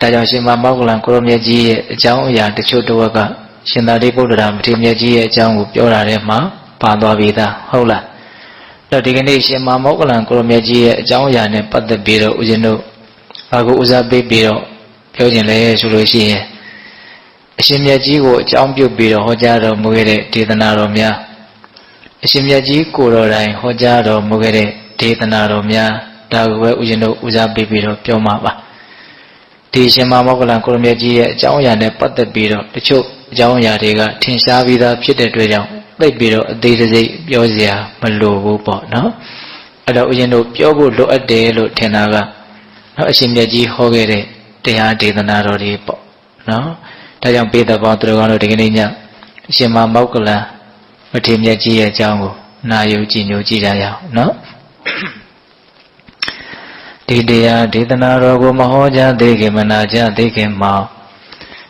ဒါကြောင့်ရှင်မမောက္ကလံကိုရမြတ်ကြီးရဲ့အကြောင်းအရာတချို့တစ်ဝက်ကရှင်သာရိပုတ္တရာမထေရမြတ်ကြီးရဲ့အကြောင်းကိုပြောတာထဲမှာပါသွားပြီသားဟုတ်လားတော့ဒီကနေ့ရှင်မမောက္ကလံကိုရမြတ်ကြီးရဲ့အကြောင်းအရာနဲ့ပတ်သက်ပြီးတော့ဦးဇင်းတို့ဘာကိုဦးစားပေးပြီးတော့ပြောခြင်းလဲဆိုလို့ရှိရင်အရှင်မြတ်ကြီးကိုအကြောင်းပြုပြီးတော့ဟောကြားတော်မူခဲ့တဲ့ဒေသနာတော်များအရှင်မြတ်ကြီးကိုယ်တော်တိုင်ဟောကြားတော်မူခဲ့တဲ့ဒေသနာတော်များဒါကိုပဲဦးဇင်းတို့ဦးစားပေးပြီးတော့ပြောမှာပါဒီရှင်မမောက္ကလံကိုရမြတ်ကြီးရဲ့အကြောင်းအရာနဲ့ပတ်သက်ပြီးတော့တချို့အကြောင်းအရာတွေကထင်ရှားပြီးသားဖြစ်တဲ့အတွက်ကြောင့်သိပြီးတော့အသေးစိတ်ပြောစရာမလိုဘူးပေါ့နော်အဲ့တော့ဦးဇင်းတို့ပြောဖို့လိုအပ်တယ်လို့ထင်တာကနော်အရှင်မြတ်ကြီးဟောခဲ့တဲ့တရားဒေသနာတော်တွေပေါ့နော်ဒါကြောင့်ပေတပေါင်းသူတော်ကောင်းတို့ဒီကနေ့ညအရှင်မမောက္ကလံမထေရမြတ်ကြီးရဲ့အကြောင်းကိုနာယူကြည်ညိုကြည့်ကြရအောင်နော်ဒီတရားဒေသနာတော်ကိုမဟောကြားသေးခင်မနာကြားသေးခင်မှာ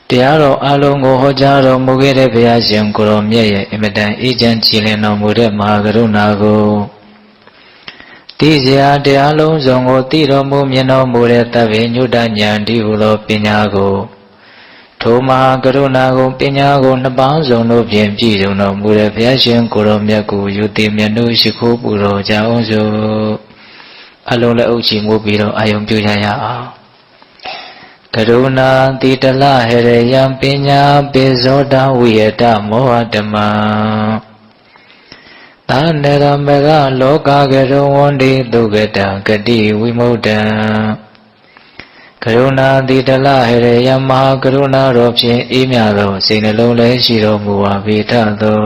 တရားတော်အလုံးကိုဟောကြားတော်မူခဲ့တဲ့ဘုရားရှင်ကိုရောမြတ်ရဲ့အင်မတန်အေးချမ်းကြည်လင်တော်မူတဲ့မဟာကရုဏာကိုသိစရာတရားလုံးစုံကိုသိတော်မူမြင်တော်မူတဲ့သဗ္ဗညုတဉာဏ်ဒီဟုသောပညာကိုထိုမဟာကရုဏာကိုပညာကိုနှစ်ပေါင်းစုံတို့ဖြင့်ပြည့်စုံတော်မူတဲ့ဘုရားရှင်ကိုရောမြတ်ကိုယူသိမြတ်တို့ရှိခိုးပူတော်ကြအောင်စို့အလုံးလက်အုပ်ချီမှုပြီးတော့အာယုံပြုကြရအောင်ကရုဏာတိတလဟရယံပညာပိဇောတဝိယတမောဟတမံသာနရမကလောကကရုံဝန္တိဒုက္ကတံဂတိဝိမုဒ္ဒံကရုဏာတိတလဟရယံမဟာကရုဏာတော်ဖြင့်အေးမြသောစိတ်နှလုံးလည်းရှိတော်မူပါပေထသော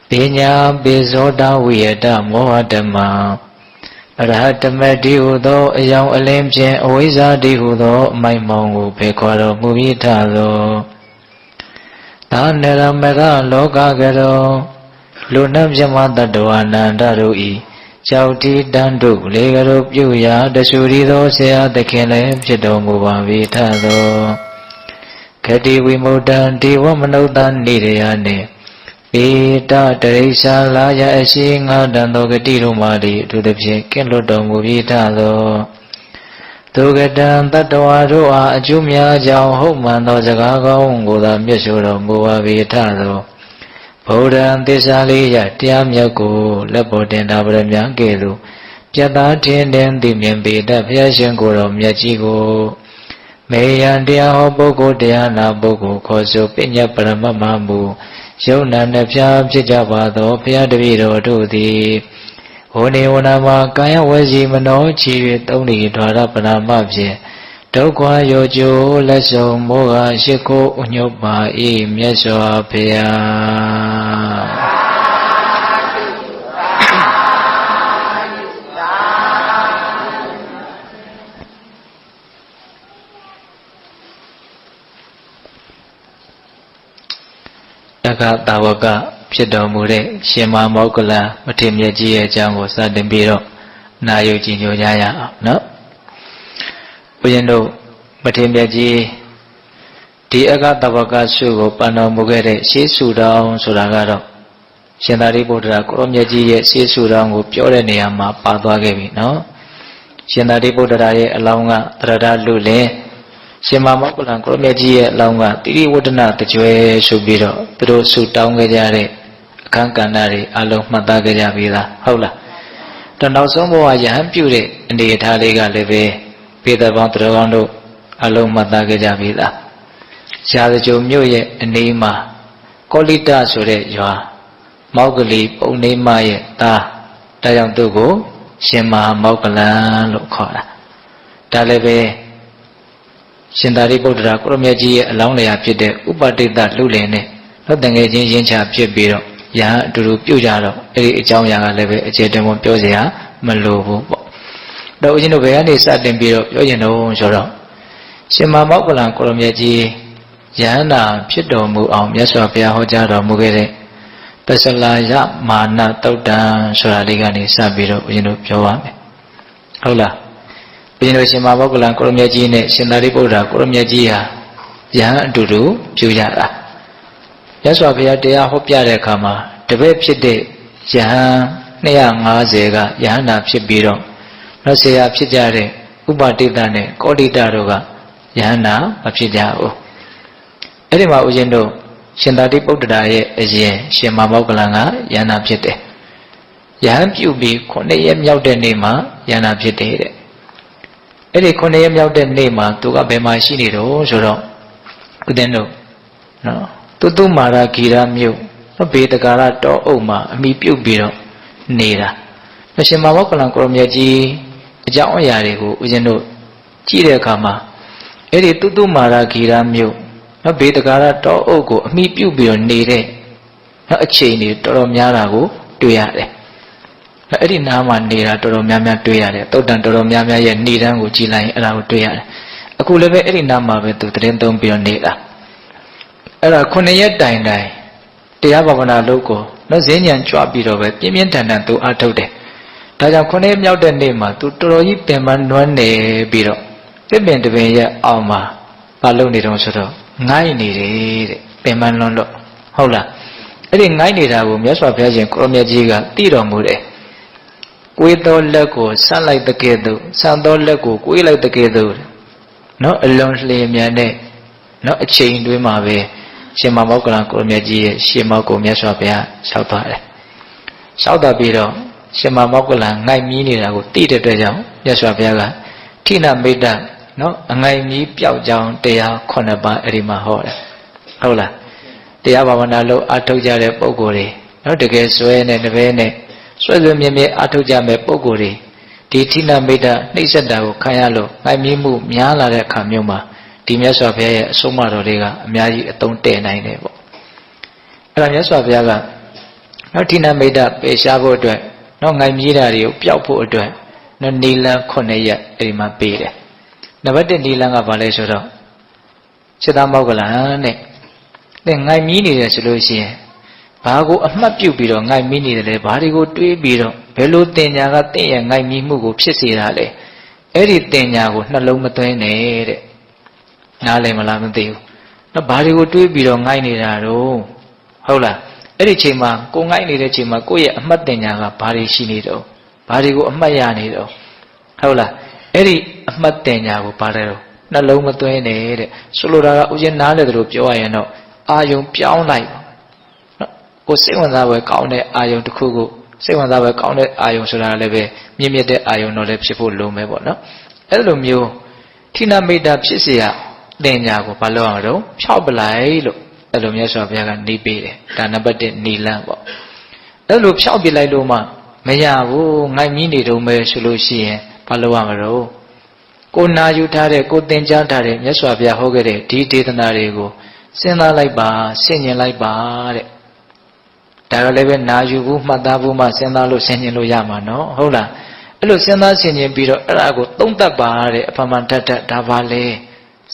ပညာပိဇောတဝိယတမောဟတမံအရဟတမတိဟုသောအယောင်အလင်းဖြင့်အဝိဇ္ဇာတိဟုသောအမိုက်မောင်ကိုဖေခွာတော်မူပြီးထသောသာနရမကလောကကရောလူနှမြမတ္တဝါနန္ဒတို့ဤကြောက်တိတန်တို့လေကရောပြုရာတဆူရီသောဆရာသခင်လည်းဖြစ်တော်မူပါ၏ထသောဂတိဝိမုဒ္ဒံဒေဝမနုဿာနိရယနှင့်ပေတတရိစ္ဆာလာယအရှိငါတန်သောဂတိတို့မှသည်အထူးသဖြင့်ကင်းလွတ်တော်မူပြီးထသောဒုက္ကတံတတ္တဝါတို့အားအကျိုးများကြောင်းဟုတ်မှန်သောစကားကောင်းကိုသာမြတ်ဆိုတော်မူပါ၏ထသောဗုဒ္ဓံသစ္စာလေးရတရားမြတ်ကိုလက်ပေါ်တင်တာဗရမ ्या ကဲ့သို့ပြတ်သားထင်တဲ့သိမြင်ပေတတ်ဘုရားရှင်ကိုယ်တော်မြတ်ကြီးကိုမေယံတရားဟောပုဂ္ဂိုလ်တရားနာပုဂ္ဂိုလ်ခေါ်ဆိုပညာပရမတ်မှမူယုံနာနှဖျားဖြစ်ကြပါသောဘုရားတပည့်တော်တို့သည်ဟောနေဝနာမှာကာယဝစီမနောချီ၍သုံးလီဓာရပနာမဖြင့်ဒုက္ခရောကျိုးလက်ဆုံးမောဟရှိခိုးဥညုပ်ပါ၏မြတ်စွာဘုရားတက္ကတာဝကဖြစ်တော်မူတဲ့ရှင်မမောက္ကလံမထေရမြတ်ကြီးရဲ့အကြောင်းကိုစတင်ပြီးတော့နာယူကြည်ညိုကြရအောင်နော်ဘုရင်တို့မထေရမြတ်ကြီးဒီအကတဝကဆုကိုပန်တော်မူခဲ့တဲ့ရှေးဆုတောင်းဆိုတာကတော့ရှင်သာရိပုတ္တရာကိုရောမြတ်ကြီးရဲ့ရှေးဆုတောင်းကိုပြောတဲ့နေရာမှာပါသွားခဲ့ပြီနော်ရှင်သာရိပုတ္တရာရဲ့အလောင်းကတရဒလူလင်ရှင်မမောက္ကလံကိုရောမြတ်ကြီးရဲ့အလောင်းကတိရိဝတ္တနာတကြွယ်ဆိုပြီးတော့သူတို့ဆုတောင်းခဲ့ကြတဲ့အခန်းကဏ္ဍတွေအလုံးမှတ်သားခဲ့ကြပြီလားဟုတ်လားတော့နောက်ဆုံးဘဝယဟန်ပြုတဲ့အနေအထားလေးကလည်းပဲပေတပေါင်းသူတော်ကောင်းတို့အလုံးမှတ်သားခဲ့ကြပြီလားရာဇကြိုမြို့ရဲ့အနီးမှာကောလိတဆိုတဲ့ရွာမောက္ကလီပုံနေမရဲ့သားဒါကြောင့်သူ့ကိုရှင်မမောက္ကလံလို့ခေါ်တာဒါလည်းပဲရှင်သာရိပုတ္တရာကိုရမြတ်ကြီးရဲ့အလောင်းလျာဖြစ်တဲ့ဥပတိတ္တလူလင်နဲ့တော့တန်ငယ်ချင်းရင်းချဖြစ်ပြီးတော့ယဟန်အတူတူပြုတ်ကြတော့အဲ့ဒီအကြောင်းအရာကလည်းပဲအခြေတင်ဖို့ပြောစရာမလိုဘူးပေါ့တော့ဦးဇင်းတို့ဘယ်ကနေစတင်ပြီးတော့ပြောကျင်တော့ဆိုတော့ရှင်မမောက္ကလံကိုရမြတ်ကြီးယဟန္တာဖြစ်တော်မူအောင်မြတ်စွာဘုရားဟောကြားတော်မူခဲ့တဲ့ပစ္စလာယမာနတုတ်တံဆိုတာလေးကနေစပြီးတော့ဦးဇင်းတို့ပြောပါမယ်ဟုတ်လားဦးဇင်းတို့ရှင်မမောက္ကလံကိုရမြတ်ကြီးနဲ့ရှင်သာရိပုတ္တရာကိုရမြတ်ကြီးဟာယဟန်အတူတူပြုကြတာမြတ်စွာဘုရားတရားဟောပြတဲ့အခါမှာတပည့်ဖြစ်တဲ့ယဟန်250ကယဟန္တာဖြစ်ပြီးတော့နောက်ဆရာဖြစ်ကြတဲ့ဥပတိတ္တနဲ့ကောဋိတ္တတို့က ယဟနာမဖြစ်ကြဘူးအဲ့ဒီမှာဦးဇင်းတို့ရှင်သာတိပုတ္တရာရဲ့အရင်ရှင်မောက္ကလံကယဟနာဖြစ်တယ်ယဟန်ပြုပြီး9 ရက်မြောက်တဲ့နေ့မှာယဟနာဖြစ်တယ်တဲ့အဲ့ဒီ9 ရက်မြောက်တဲ့နေ့မှာသူကဘယ်မှာရှိနေတော့ဆိုတော့ဦးဇင်းတို့နော်တုမာရဂီရမြို့ဘေတကာရတောအုပ်မှာအမိပြုတ်ပြီးတော့နေတာရှင်မောက္ကလံကိုရမြတ်ကြီးအကြောင်းအရာတွေကိုဦးဇင်းတို့ကြည့်တဲ့အခါမှာအဲ့ဒီတုမာရဂီရမြို့နော်ဘေတကာရတောအုပ်ကိုအမိပြုတ်ပြီးတော့နေတဲ့နော်အချိန်တွေတော်တော်များတာကိုတွေ့ရတယ်အဲ့ဒီနားမှာနေတာတော်တော်များများတွေ့ရတယ်တုတ်တန်တော်တော်များများရဲ့နေတန်းကိုကြည်လိုက်ရင်အဲ့ဒါကိုတွေ့ရတယ်အခုလည်းပဲအဲ့ဒီနားမှာပဲသူသတင်းသုံးပြီးတော့နေတာအဲ့ဒါ9 ရက်တိုင်တရားဘာဝနာလုပ်ကိုနော်ဈဉ္ဉံကြွပြီးတော့ပဲပြင်းပြင်းထန်ထန်သူအထုတ်တယ်ဒါကြောင့်9 ရက်မြောက်တဲ့နေ့မှာသူတော်တော်ကြီးပင်ပန်းနွမ်းနေပြီးတော့တစ်ပင်တစ်ပင်ရဲ့အောက်မှာမလုပ်နေတော့ဆိုတော့ငိုင်းနေတယ်တဲ့ပင်ပန်းလွန်းတော့ဟုတ်လားအဲ့ဒီငိုင်းနေတာကိုမြတ်စွာဘုရားရှင်ကိုရမြတ်ကြီးကသိတော်မူတယ်ကိုယ်တော်လက်ကိုဆန့်လိုက်တဲ့ကဲ့သို့ဆန့်တော်လက်ကိုကိုယ်လိုက်တဲ့ကဲ့သို့နော်အလွန်လျင်မြန်တဲ့နော်အချိန်တွင်းမှာပဲရှင်မောက္ကလံကိုရမြတ်ကြီးရဲ့ရှင်မောကိုမြတ်စွာဘုရားလျှောက်သွားတယ်လျှောက်သွားပြီးတော့ရှင်မောက္ကလံငိုက်မြီးနေတာကိုသိတဲ့အတွက်ကြောင့်မြတ်စွာဘုရားကထိနမိတ်တနော်အငိုက်မြီးပျောက်ကြောင်းတရား9 ပါးအဲ့ဒီမှာဟောတယ်ဟုတ်လားတရားဘာဝနာလို့အထုတ်ကြတဲ့ပုဂ္ဂိုလ်တွေနော်တကယ်ဆွဲနဲ့တပည့်နဲ့ဆွဲမြဲမြဲအထုတ်ကြမဲ့ပုဂ္ဂိုလ်တွေဒီထိနမိတ်တနှိမ့်ဆက်တာကိုခံရလို့ငိုက်မြီးမှုများလာတဲ့အခါမျိုးမှာဒီမြတ်စွာဘုရားရဲ့အဆုံးအမတော်တွေကအများကြီးအသုံးတည့်နိုင်တယ်ပေါ့အဲ့ဒါမြတ်စွာဘုရားကနောက်ထိနမိတ်တပယ်ရှားဖို့အတွက်နောက်ငိုင်မြည်တာတွေကိုပျောက်ဖို့အတွက်နောက်နီလန်း9 ရက်အဲ့ဒီမှာပေးတယ်နံပါတ်1နီလန်းကဘာလဲဆိုတော့စေတမောက္ကလံတဲ့ငိုင်မြည်နေတယ်ဆိုလို့ရှိရင်ဘာကိုအမှတ်ပြုပြီးတော့ငိုင်မြည်နေတယ်လဲဘာတွေကိုတွေးပြီးတော့ဘယ်လိုတင်ညာကတင့်ရဲ့ငိုင်မြည်မှုကိုဖြစ်စေတာလဲအဲ့ဒီတင်ညာကိုနှလုံးမသွင်းနဲ့တဲ့နားလည်မလားမသိဘူးနော်ဘာတွေကိုတွေးပြီးတော့ငိုက်နေတာတော့ဟုတ်လားအဲ့ဒီချိန်မှာကိုငိုက်နေတဲ့ချိန်မှာကိုယ့်ရဲ့အမှတ်တင်ညာကဘာတွေရှိနေတော့ဘာတွေကိုအမှတ်ရနေတော့ဟုတ်လားအဲ့ဒီအမှတ်တင်ညာကိုဘာလဲတော့နှလုံးမသွင်းနဲ့တဲ့ဆိုလိုတာကဥစဉ်နားလေတယ်လို့ပြောရရင်တော့အာယုံပြောင်းလိုက်နော်ကိုစိတ်ဝင်စားပွဲကောင်းတဲ့အာယုံတစ်ခုကိုစိတ်ဝင်စားပွဲကောင်းတဲ့အာယုံဆိုတာလည်းပဲမြင့်မြတ်တဲ့အာယုံတော့လည်းဖြစ်ဖို့လုံးပဲပေါ့နော်အဲ့လိုမျိုးထိနမိတ်တာဖြစ်เสียတင်ညာကိုဘာလို့အောင်တော့ဖြောက်ပလိုက်လို့အဲ့လိုမြတ်စွာဘုရားကနေပေးတယ်ဒါနံပါတ်1နီလန်းပေါ့အဲ့လိုဖြောက်ပြလိုက်လို့မှမရဘူးငိုက်မြည်နေတုံးပဲဆိုလို့ရှိရင်ဘာလို့ရမလို့ကိုနာယူထားတဲ့ကိုသင်ကြားထားတဲ့မြတ်စွာဘုရားဟောခဲ့တဲ့ဒီဒေသနာတွေကိုစဉ်းစားလိုက်ပါဆင်ញင်လိုက်ပါတဲ့ဒါကလည်းပဲနာယူဘူးမှတ်သားဘူးမှစဉ်းစားလို့ဆင်ញင်လို့ရမှာနော်ဟုတ်လားအဲ့လိုစဉ်းစားဆင်ញင်ပြီးတော့အဲ့ဒါကိုသုံးသပ်ပါတဲ့အဖမှန်တတ်ဒါပါလေ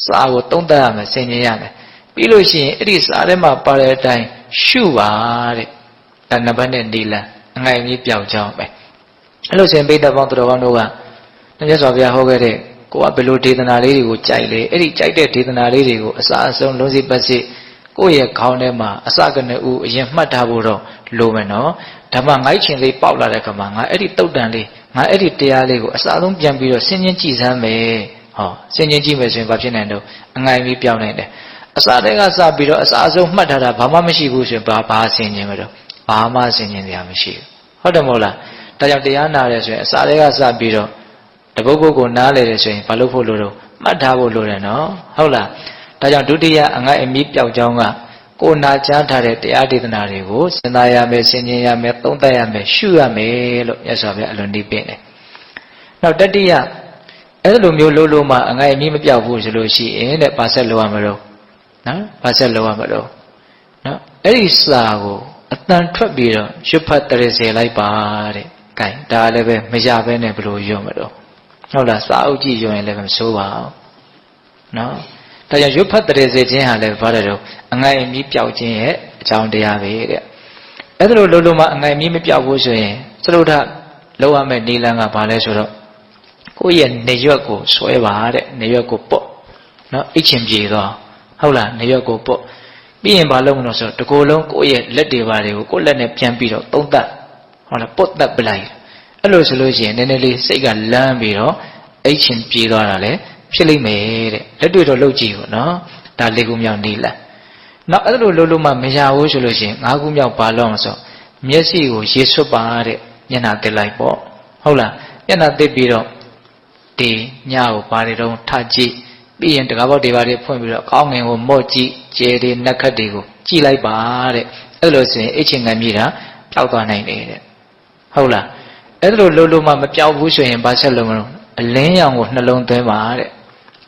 စာကိုသုံးသပ်ရမယ်ဆင်ញင်ရမယ်ပြီးလို့ရှိရင်အဲ့ဒီစာထဲမှာပါတဲ့အတိုင်းရှုပါတဲ့ဒါနံပါတ်1နီလန်းအငိုင်ကြီးပြောက်ကြောင်းပဲအဲ့လိုဆိုရင်ပိဋကပေါင်းတော်ကောင်းတို့ကမြတ်စွာဘုရားဟောခဲ့တဲ့ကိုကဘယ်လိုဒေသနာလေးတွေကိုကြိုက်လဲအဲ့ဒီကြိုက်တဲ့ဒေသနာလေးတွေကိုအစအဆုံးလုံးစီပတ်စီကိုယ့်ရဲ့ခေါင်းထဲမှာအစကနဦးအရင်မှတ်ထားဖို့တော့လိုမယ်နော်ဒါမှငိုက်ချင်လေးပေါက်လာတဲ့ခါမှာငါအဲ့ဒီတုတ်တန်လေးငါအဲ့ဒီတရားလေးကိုအစအဆုံးပြန်ပြီးတော့စဉ်းကျင်ကြည့်စမ်းမယ်ဟောစဉ်းကျင်ကြည့်မယ်ဆိုရင်ဘာဖြစ်နိုင်တော့အငိုင်ကြီးပြောင်းနိုင်တယ်အစတည်းကစပြီးတော့အစအဆုံးမှတ်ထားတာဘာမှမရှိဘူးဆိုရင်ဘာစဉ်းကျင်မလို့ဘာမှစဉ်းကျင်စရာမရှိဘူးဟုတ်တယ်မဟုတ်လားဒါကြောင့်တရားနာတယ်ဆိုရင်အစတည်းကစပြီးတော့တပုတ်ပုတ်ကိုနားလေတယ်ဆိုရင်ဘာလို့ဖို့လို့တော့မှတ်ထားဖို့လိုတယ်နော်ဟုတ်လားဒါကြောင့်ဒုတိယအငိုက်အမြီးပြောက်ကြောင်းကကိုနာကြားထားတဲ့တရားဒေသနာတွေကိုစဉ်းစားရမယ်ဆင်ခြင်ရမယ်သုံးသပ်ရမယ်ရှုရမယ်လို့မြတ်စွာဘုရားအလွန်ဒီပင်တယ်နောက်တတိယအဲ့လိုမျိုးလို့မှအငိုက်အမြီးမပြောက်ဘူးဆိုလို့ရှိရင်တဲ့ဘာဆက်လို့ရမလို့နော်ဘာဆက်လို့ရမလို့နော်အဲ့ဒီစာကိုအတန်ထွက်ပြီးတော့ရွတ်ဖတ်တရစေလိုက်ပါတဲ့ကဲဒါလည်းပဲမရဘဲနဲ့ဘယ်လိုရွတ်မလို့ဟုတ်လားစာအုပ်ကြည့်ရွတ်ရင်လည်းမဆိုးပါဘူးနော်ဒါကြောင့်ရွတ်ဖတ်တရစေခြင်းဟာလည်းဘာလဲတော့အငိုက်အမြီးပြောက်ခြင်းရဲ့အကြောင်းတရားပဲတဲ့အဲ့ဒါလို့လို့မှအငိုက်အမြီးမပြောက်ဘူးဆိုရင်သရုတ်ထလောက်ရမယ့်နေလန်းကဘာလဲဆိုတော့ကိုယ့်ရဲ့နေရွက်ကိုဆွဲပါတဲ့နေရွက်ကိုပေါ့နော်အိတ်ချင်ပြေသွားဟုတ်လားနေရွက်ကိုပေါ့ပြီးရင်ဘာလုပ်မလို့ဆိုတော့တကိုယ်လုံးကိုယ့်ရဲ့လက်တွေပါတွေကိုကိုယ့်လက်နဲ့ပြန်ပြီးတော့သုံးသပ်ဟုတ်လားပုတ်သက်ပလိုက်အဲ့လိုဆိုလို့ရှိရင်နည်းနည်းလေးစိတ်ကလမ်းပြီးတော့အိတ်ချင်ပြေသွားတာလေ ဖြစ်လိမ့်မယ်တဲ့လက်တွေ့တော့လုပ်ကြည့်ပေါ့နော်ဒါ၄ခုမြောက်နေလားနောက်အဲ့လိုလုပ်လို့မှမရဘူးဆိုလို့ရှိရင်၅ခုမြောက်ပါလို့အောင်ဆိုမျက်စိကိုရေဆွတ်ပါတဲ့မျက်နှာတက်လိုက်ပေါ့ဟုတ်လားမျက်နှာတက်ပြီးတော့ဒီညကိုဘာတွေတော့ထကြည့်ပြီးရင်တကားပေါက်တွေဘာတွေဖွင့်ပြီးတော့ကောင်းငင်ကိုမော့ကြည့်ကျဲတွေနက်ခတ်တွေကိုကြည့်လိုက်ပါတဲ့အဲ့လိုဆိုရင်အချင်းငံမြည်တာပျောက်သွားနိုင်တယ်တဲ့ဟုတ်လားအဲ့လိုလုပ်လို့မှမပျောက်ဘူးဆိုရင်ဘာဆက်လုပ်မလို့အလင်းရောင်ကိုနှလုံးသွင်းပါတဲ့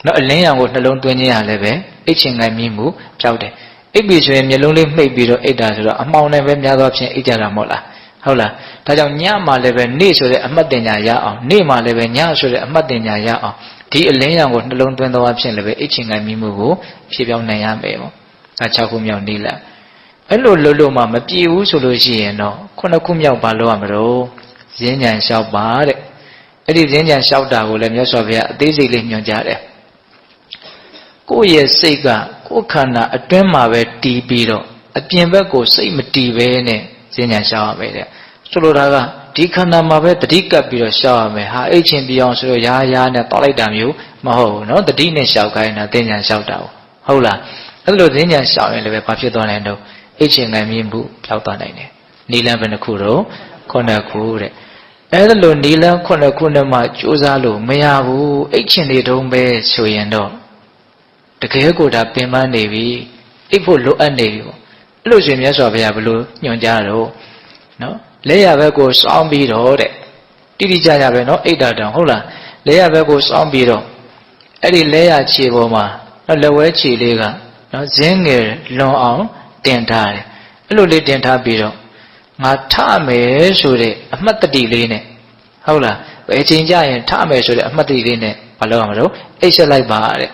နော်အလင်းရောင်ကိုနှလုံးသွင်းခြင်းရလည်းပဲအချင်းငံမြည်မှုပျောက်တယ်အိပ်ပြီဆိုရင်မျက်လုံးလေးမှိတ်ပြီးတော့အိပ်တာဆိုတော့အမှောင်နဲ့ပဲများသောဖြင့်အိပ်ကြတာမဟုတ်လားဟုတ်လားဒါကြောင့်ညမှာလည်းပဲနေ့ဆိုတဲ့အမှတ်တင်ညာရအောင်နေ့မှာလည်းပဲညဆိုတဲ့အမှတ်တင်ညာရအောင်ဒီအလင်းရောင်ကိုနှလုံးသွင်းသောအဖြစ်လည်းပဲအချင်းငံမြည်မှုကိုဖြည့်ပြောင်းနိုင်ရမယ်ပေါ့ဒါ6ခုမြောက်နေလားအဲ့လိုလုပ်လို့မှမပြေဘူးဆိုလို့ရှိရင်တော့9ခုမြောက်ပါလို့ရမလို့ဈဉ္ဉံလျှောက်ပါတဲ့အဲ့ဒီဈဉ္ဉံလျှောက်တာကိုလည်းမြတ်စွာဘုရားအသေးစိတ်လေးညွှန်ကြားတယ်ကိုယ့်ရဲ့စိတ်ကကိုယ်ခန္ဓာအတွင်းမှာပဲတည်ပြီးတော့အပြင်ဘက်ကိုစိတ်မတည်ပဲနဲ့ဈဉ္ဉံလျှောက်ရမယ်တဲ့ဆိုလိုတာကဒီခန္ဓာမှာပဲတတိကပ်ပြီးတော့လျှောက်ရမယ်ဟာအိတ်ချင်းပြအောင်ဆိုတော့ရာနဲ့တောက်လိုက်တာမျိုးမဟုတ်ဘူးเนาะတတိနဲ့လျှောက်ခိုင်းတာဈဉ္ဉံလျှောက်တာဟုတ်လားအဲ့လိုဈဉ္ဉံလျှောက်ရင်လည်းပဲဘာဖြစ်သွားနိုင်တော့အိတ်ချင်းငံမြင်မှုဖြောက်သွားနိုင်တယ်နီလန်းဘယ်နှခုတော့9ခုတဲ့အဲ့လိုနီလန်း9ခုနဲ့မှကြိုးစားလို့မရဘူးအိတ်ချင်းတွေတုံးပဲဆိုရင်တော့တကယ်ကိုဒါပင်ပန်းနေပြီအိတ်ဖို့လိုအပ်နေပြီပေါ့အဲ့လိုဆိုရင်မြတ်စွာဘုရားဘယ်လိုညွှန်ကြားတော့နော်လက်ရဘက်ကိုစောင်းပြီးတော့တဲ့တိတိကျကျပဲနော်အိတ်တာတောင်ဟုတ်လားလက်ရဘက်ကိုစောင်းပြီးတော့အဲ့ဒီလက်ရခြေပေါ်မှာနော်လက်ဝဲခြေလေးကနော်ဇင်းငယ်လွန်အောင်တင်ထားတယ်အဲ့လိုလေးတင်ထားပြီးတော့ငါထမယ်ဆိုတဲ့အမှတ်တတိလေးနဲ့ဟုတ်လားဘယ်ချိန်ကျရင်ထမယ်ဆိုတဲ့အမှတ်တတိလေးနဲ့ဘာလုပ်ရမလို့အိတ်ဆက်လိုက်ပါတဲ့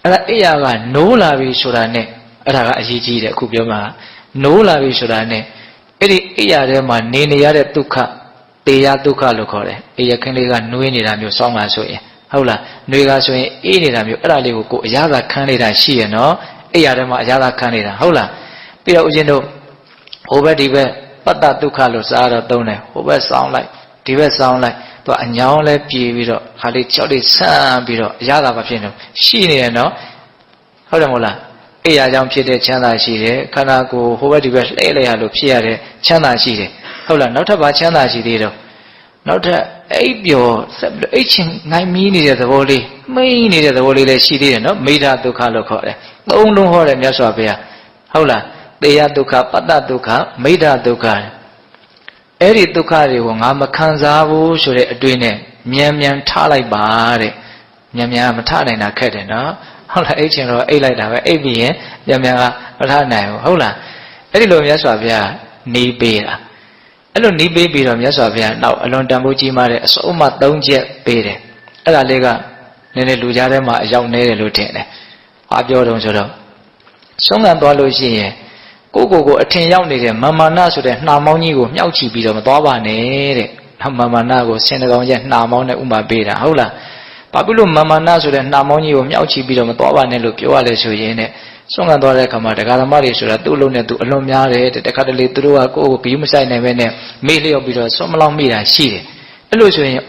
အဲ့ဒါအိယာကနိုးလာပြီဆိုတာနဲ့အဲ့ဒါကအရေးကြီးတယ်အခုပြောမှာနိုးလာပြီဆိုတာနဲ့အဲ့ဒီအိယာထဲမှာနေရတဲ့ဒုက္ခတေယဒုက္ခလို့ခေါ်တယ်အိယာခင်းလေးကနှွေးနေတာမျိုးစောင်းလာဆိုရင်ဟုတ်လားနှွေးကဆိုရင်အေးနေတာမျိုးအဲ့ဒါလေးကိုအရသာခန်းနေတာရှိရနော်အိယာထဲမှာအရသာခန်းနေတာဟုတ်လားပြီးတော့ဦးဇင်းတို့ဟိုဘက်ဒီဘက်ပတ္တဒုက္ခလို့စားတော့သုံးတယ်ဟိုဘက်စောင်းလိုက်ဒီဘက်စောင်းလိုက်သူအညောင်းလဲပြေးပြီးတော့ခါလေးကြောက်လေးဆန်းပြီးတော့အရသာမဖြစ်နေရှိနေရနော်ဟုတ်တယ်မဟုတ်လားအိယာကြောင့်ဖြစ်တဲ့ချမ်းသာရှိတယ်ခန္ဓာကိုယ်ဟိုဘက်ဒီဘက်လှည့်လိုက်ရလို့ဖြစ်ရတဲ့ချမ်းသာရှိတယ်ဟုတ်လားနောက်ထပ်ဘာချမ်းသာရှိသေးတော့နောက်ထပ်အိပ်ပျော်ဆက်ပြီးအိတ်ချင်းငိုင်းမီးနေတဲ့သဘောလေးမိမ့်နေတဲ့သဘောလေးလည်းရှိသေးတယ်နော်မိဒ္ဓဒုက္ခလို့ခေါ်တယ်သုံးလုံးဟောတယ်မြတ်စွာဘုရားဟုတ်လားတေယဒုက္ခပတ္တဒုက္ခမိဒ္ဓဒုက္ခအဲ့ဒီဒုက္ခတွေကိုငါမခံစားဘူးဆိုတဲ့အတွေ့နဲ့မြန်မြန်ထားလိုက်ပါတဲ့မြန်မြန်မထားနိုင်တာခက်တယ်နော်ဟုတ်လားအိတ်ချင်တော့အိတ်လိုက်တာပဲအိတ်ပြီးရင်မြန်မြန်ကမထားနိုင်ဘူးဟုတ်လားအဲ့ဒီလိုမြတ်စွာဘုရားနေပေးတာအဲ့လိုနေပေးပြီးတော့မြတ်စွာဘုရားနောက်အလွန်တန်ဖိုးကြီးမားတဲ့အစုံအမ3ချက်ပေးတယ်အဲ့ဒါလေးကနည်းနည်းလူကြားထဲမှာအရောက်နေတယ်လို့ထင်တယ်ဘာပြောတော့ဆိုတော့ဆုံးခံသွားလို့ရှိရင်ကိုအထင်ရောက်နေတဲ့မာမာနဆိုတဲ့နှာမောင်းကြီးကိုမြှောက်ချပြီးတော့မသွားပါနဲ့တဲ့မာမာနကိုဆင်းတကောင်ရဲ့နှာမောင်းနဲ့ဥမာပေးတာဟုတ်လားဘာဖြစ်လို့မာမာနဆိုတဲ့နှာမောင်းကြီးကိုမြှောက်ချပြီးတော့မသွားပါနဲ့လို့ပြောရလဲဆိုရင်တဲ့ဆုံးခံသွားတဲ့အခါမှာတရားဓမ္မတွေဆိုတာသူ့လုံးနဲ့သူအလွန်များတယ်တဲ့တခါတလေသူတို့ကကိုယ့်ကိုဂရုမစိုက်နိုင်ပဲနဲ့မေ့လျော့ပြီးတော့ဆွမ်းမလောက်မိတာရှိတယ်အဲ့လိုဆိုရင်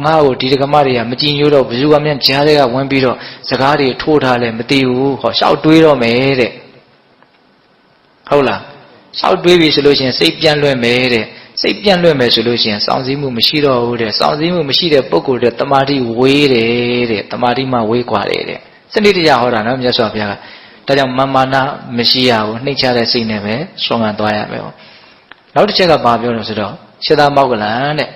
ငါ့ကိုဒီဓမ္မတွေကမကြည်ညိုတော့ဘယ်သူကမှကြားတွေကဝင်ပြီးတော့စကားတွေထိုးထားလဲမသိဘူးဟောရှောက်တွေးတော့မယ်တဲ့ဟုတ်လားရှောက်တွေးပြီဆိုလို့ရှိရင်စိတ်ပြန့်လွင့်မယ်တဲ့စိတ်ပြန့်လွင့်မယ်ဆိုလို့ရှိရင်စောင့်စည်းမှုမရှိတော့ဘူးတဲ့စောင့်စည်းမှုမရှိတဲ့ပုဂ္ဂိုလ်တဲ့တမာတိဝေးတယ်တဲ့တမာတိမှဝေးกว่าတယ်တဲ့စနစ်တရားဟောတာနော်မြတ်စွာဘုရားကဒါကြောင့်မာနမရှိရဘူးနှိမ့်ချတဲ့စိတ်နဲ့ပဲဆုံးခံသွားရမယ်ပေါ့နောက်တစ်ချက်ကဘာပြောလို့ဆိုတော့ခြေသားမောက်ကလန်တဲ့